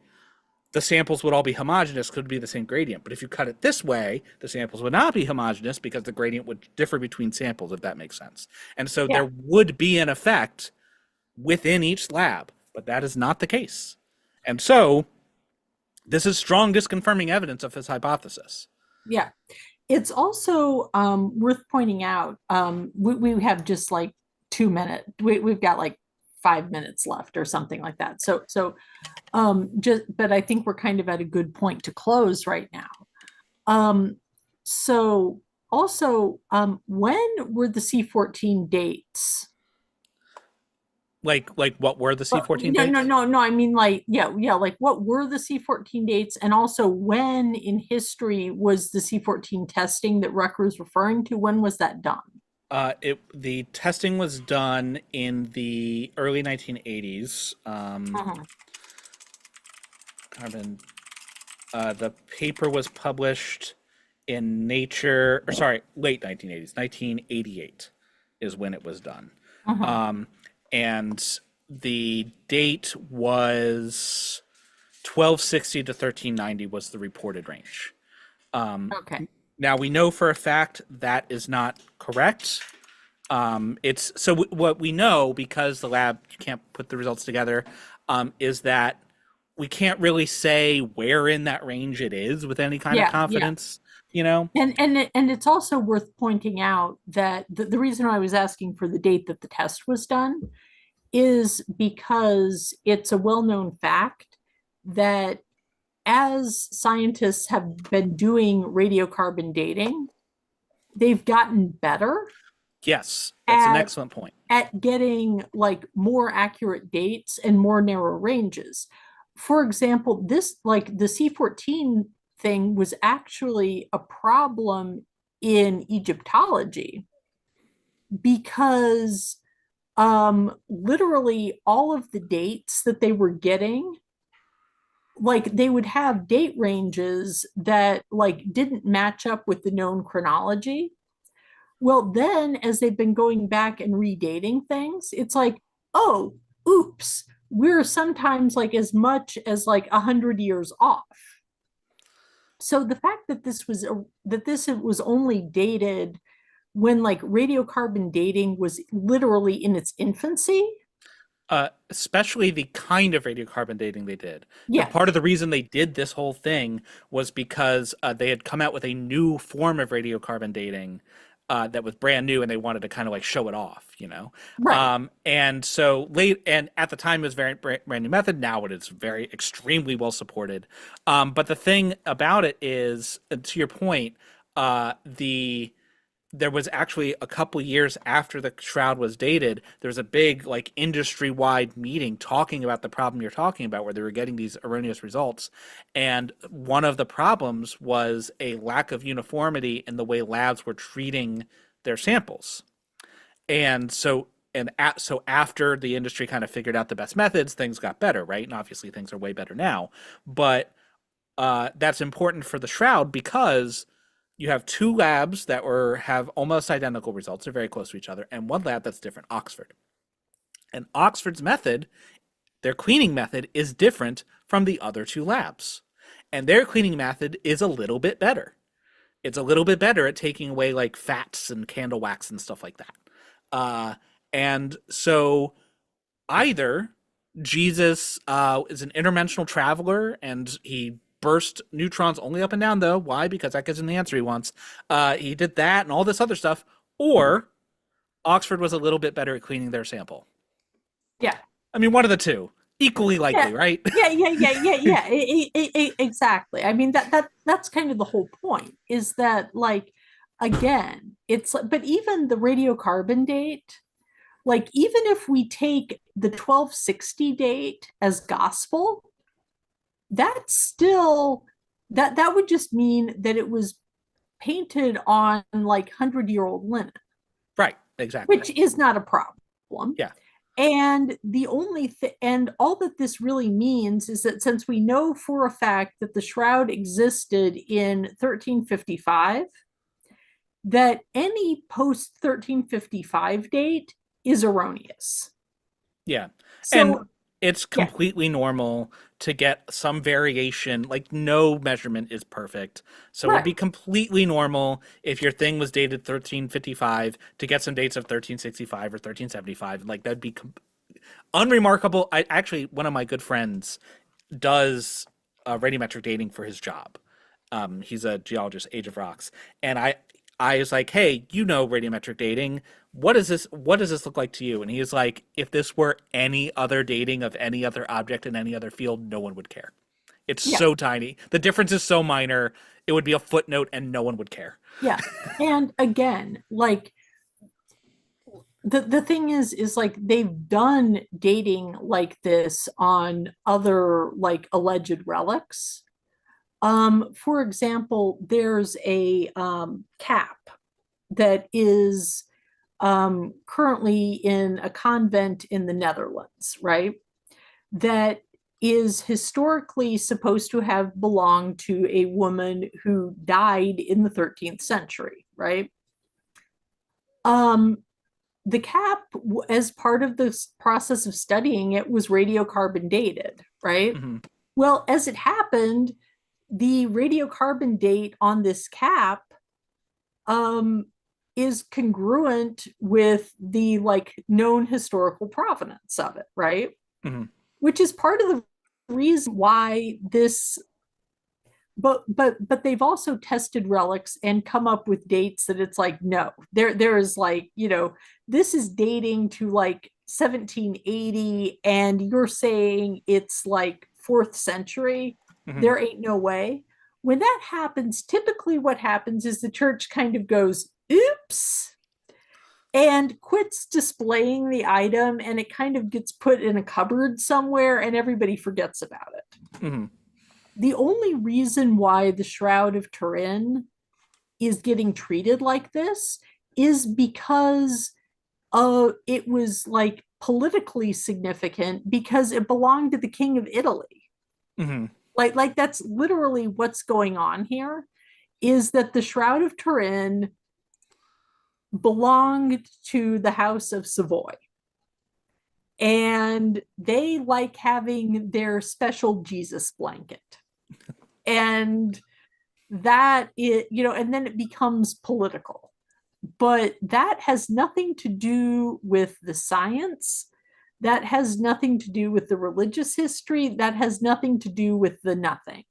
the samples would all be homogeneous, could be the same gradient. But if you cut it this way, the samples would not be homogeneous because the gradient would differ between samples, if that makes sense. And so there would be an effect within each lab, but that is not the case. And so this is strong disconfirming evidence of his hypothesis. Yeah. It's also worth pointing out, we have just like 2 minutes. We've got like 5 minutes left or something like that. But I think we're kind of at a good point to close right now. So also, when were the C14 dates? Like what were the C14 dates? No. I mean, like, yeah. Like, what were the C14 dates, and also when in history was the C14 testing that Rucker is referring to? When was that done? The testing was done in the early 1980s. The paper was published in Nature, late 1980s. 1988 is when it was done. And the date was 1260 to 1390 was the reported range. Okay. Now we know for a fact that is not correct. What we know, because the lab can't put the results together, is that we can't really say where in that range it is with any kind of confidence. And it's also worth pointing out that the reason I was asking for the date that the test was done is because it's a well-known fact that as scientists have been doing radiocarbon dating, they've gotten better. Yes, that's an excellent point. At getting like more accurate dates and more narrow ranges. For example, this like the C14 thing was actually a problem in Egyptology because literally all of the dates that they were getting, like they would have date ranges that like didn't match up with the known chronology. Well, then as they've been going back and redating things, it's like, oh, oops, we're sometimes like as much as like 100 years off. So the fact that this was only dated when like radiocarbon dating was literally in its infancy. Especially the kind of radiocarbon dating they did. Yeah. Part of the reason they did this whole thing was because they had come out with a new form of radiocarbon dating that was brand new, and they wanted to kind of like show it off, Right. And so at the time it was very brand new method. Now it is very extremely well supported. But the thing about it is, to your point, there was actually a couple years after the Shroud was dated, there was a big like industry-wide meeting talking about the problem you're talking about, where they were getting these erroneous results. And one of the problems was a lack of uniformity in the way labs were treating their samples. And so so after the industry kind of figured out the best methods, things got better, right? And obviously things are way better now. But that's important for the Shroud because you have two labs that have almost identical results. They're very close to each other, and one lab that's different, Oxford. And Oxford's method, their cleaning method, is different from the other two labs. And their cleaning method is a little bit better. It's a little bit better at taking away like fats and candle wax and stuff like that. And so either Jesus is an interdimensional traveler and he burst neutrons only up and down, though. Why? Because that gives him the answer he wants. He did that and all this other stuff. Or Oxford was a little bit better at cleaning their sample. Yeah. I mean, one of the two. Equally likely, right? Exactly. I mean, that's kind of the whole point, is that, like, again, it's, but even the radiocarbon date, like, even if we take the 1260 date as gospel, that's still, that would just mean that it was painted on like 100-year-old linen. Right, exactly. Which is not a problem. Yeah. And the only and all that this really means is that since we know for a fact that the shroud existed in 1355, that any post 1355 date is erroneous. Yeah. So, and it's completely normal to get some variation, like no measurement is perfect. So it'd be completely normal if your thing was dated 1355 to get some dates of 1365 or 1375. Like that'd be unremarkable. One of my good friends does radiometric dating for his job. He's a geologist, Age of Rocks. And I was like, hey, you know radiometric dating. What does this look like to you? And he was like, if this were any other dating of any other object in any other field, no one would care. It's so tiny. The difference is so minor. It would be a footnote and no one would care. Yeah. And again, like the thing is like they've done dating like this on other like alleged relics. For example, there's a cap that is currently in a convent in the Netherlands, right? That is historically supposed to have belonged to a woman who died in the 13th century, right? The cap, as part of this process of studying it, was radiocarbon dated, right? Mm-hmm. Well, as it happened, the radiocarbon date on this cap is congruent with the like known historical provenance of it, right? Mm-hmm. Which is part of the reason why this, but they've also tested relics and come up with dates that it's like, no, there is like, this is dating to like 1780 and you're saying it's like 4th century. Mm-hmm. There ain't no way. When that happens, typically what happens is the church kind of goes, oops, and quits displaying the item, and it kind of gets put in a cupboard somewhere and everybody forgets about it. Mm-hmm. The only reason why the Shroud of Turin is getting treated like this is because it was like politically significant because it belonged to the King of Italy. Mm-hmm. Like that's literally what's going on here, is that the Shroud of Turin belonged to the House of Savoy. And they like having their special Jesus blanket. And that it, and then it becomes political. But that has nothing to do with the science. That has nothing to do with the religious history. That has nothing to do with the nothing.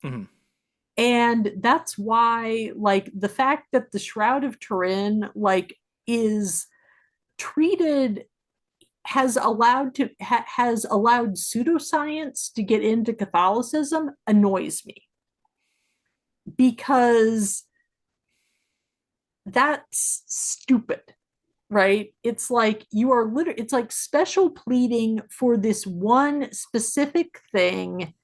Mm-hmm. And that's why, like, the fact that the Shroud of Turin, like, is treated, has allowed pseudoscience to get into Catholicism annoys me. Because that's stupid. Right? It's like you are literally, it's like special pleading for this one specific thing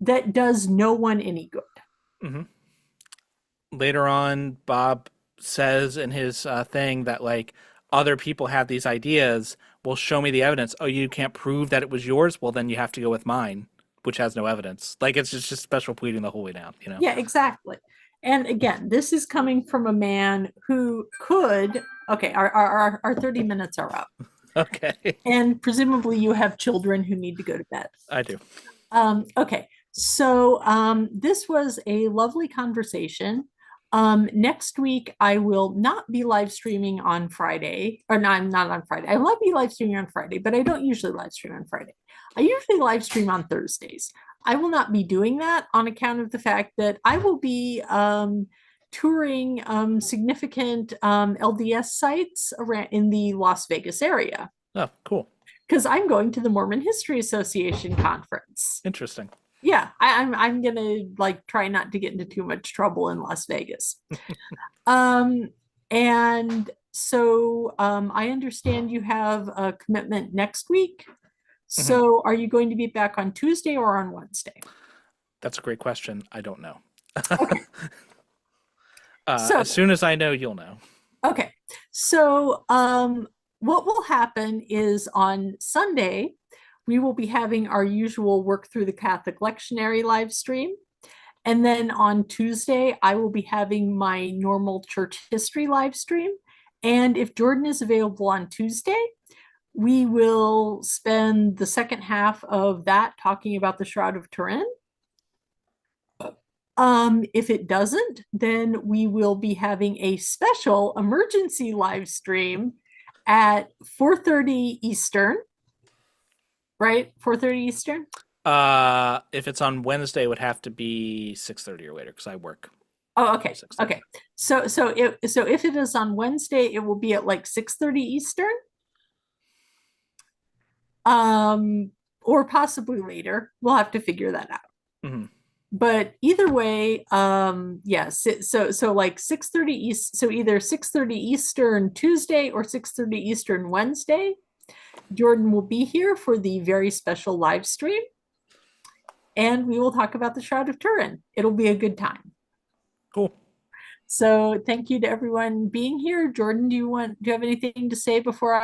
that does no one any good. Mm-hmm. Later on, Bob says in his thing that like other people have these ideas. Well, show me the evidence. Oh, you can't prove that it was yours? Well, then you have to go with mine, which has no evidence. Like, it's just special pleading the whole way down, you know? Yeah, exactly. And again, this is coming from a man who could, okay, our 30 minutes are up. Okay. And presumably you have children who need to go to bed. I do. Okay, so this was a lovely conversation. Next week, I will not be live streaming on Friday, or no, I'm not on Friday. I will be live streaming on Friday, but I don't usually live stream on Friday. I usually live stream on Thursdays. I will not be doing that on account of the fact that I will be touring significant LDS sites around in the Las Vegas area Oh, cool. because I'm going to the Mormon History Association conference. Interesting. Yeah, I'm gonna like try not to get into too much trouble in Las Vegas. And so I understand you have a commitment next week. So are you going to be back on Tuesday or on Wednesday? That's a great question. I don't know. Okay. So As soon as I know, you'll know. okay. So what will happen is on Sunday, we will be having our usual work through the Catholic lectionary live stream. And then on Tuesday, I will be having my normal church history live stream. And if Jordan is available on Tuesday, we will spend the second half of that talking about the Shroud of Turin. If it doesn't, then we will be having a special emergency live stream at 4:30 Eastern. Right? 4:30 Eastern? If it's on Wednesday, it would have to be 6:30 or later because I work. Oh, okay. 6:30. Okay. So if it is on Wednesday, it will be at like 6:30 Eastern. Or possibly later. We'll have to figure that out. Mm-hmm. But either way, yes. So like 6:30 East, so either 6:30 Eastern Tuesday or 6:30 Eastern Wednesday. Jordan will be here for the very special live stream. And we will talk about the Shroud of Turin. It'll be a good time. Cool. So thank you to everyone being here. Jordan, do you have anything to say before I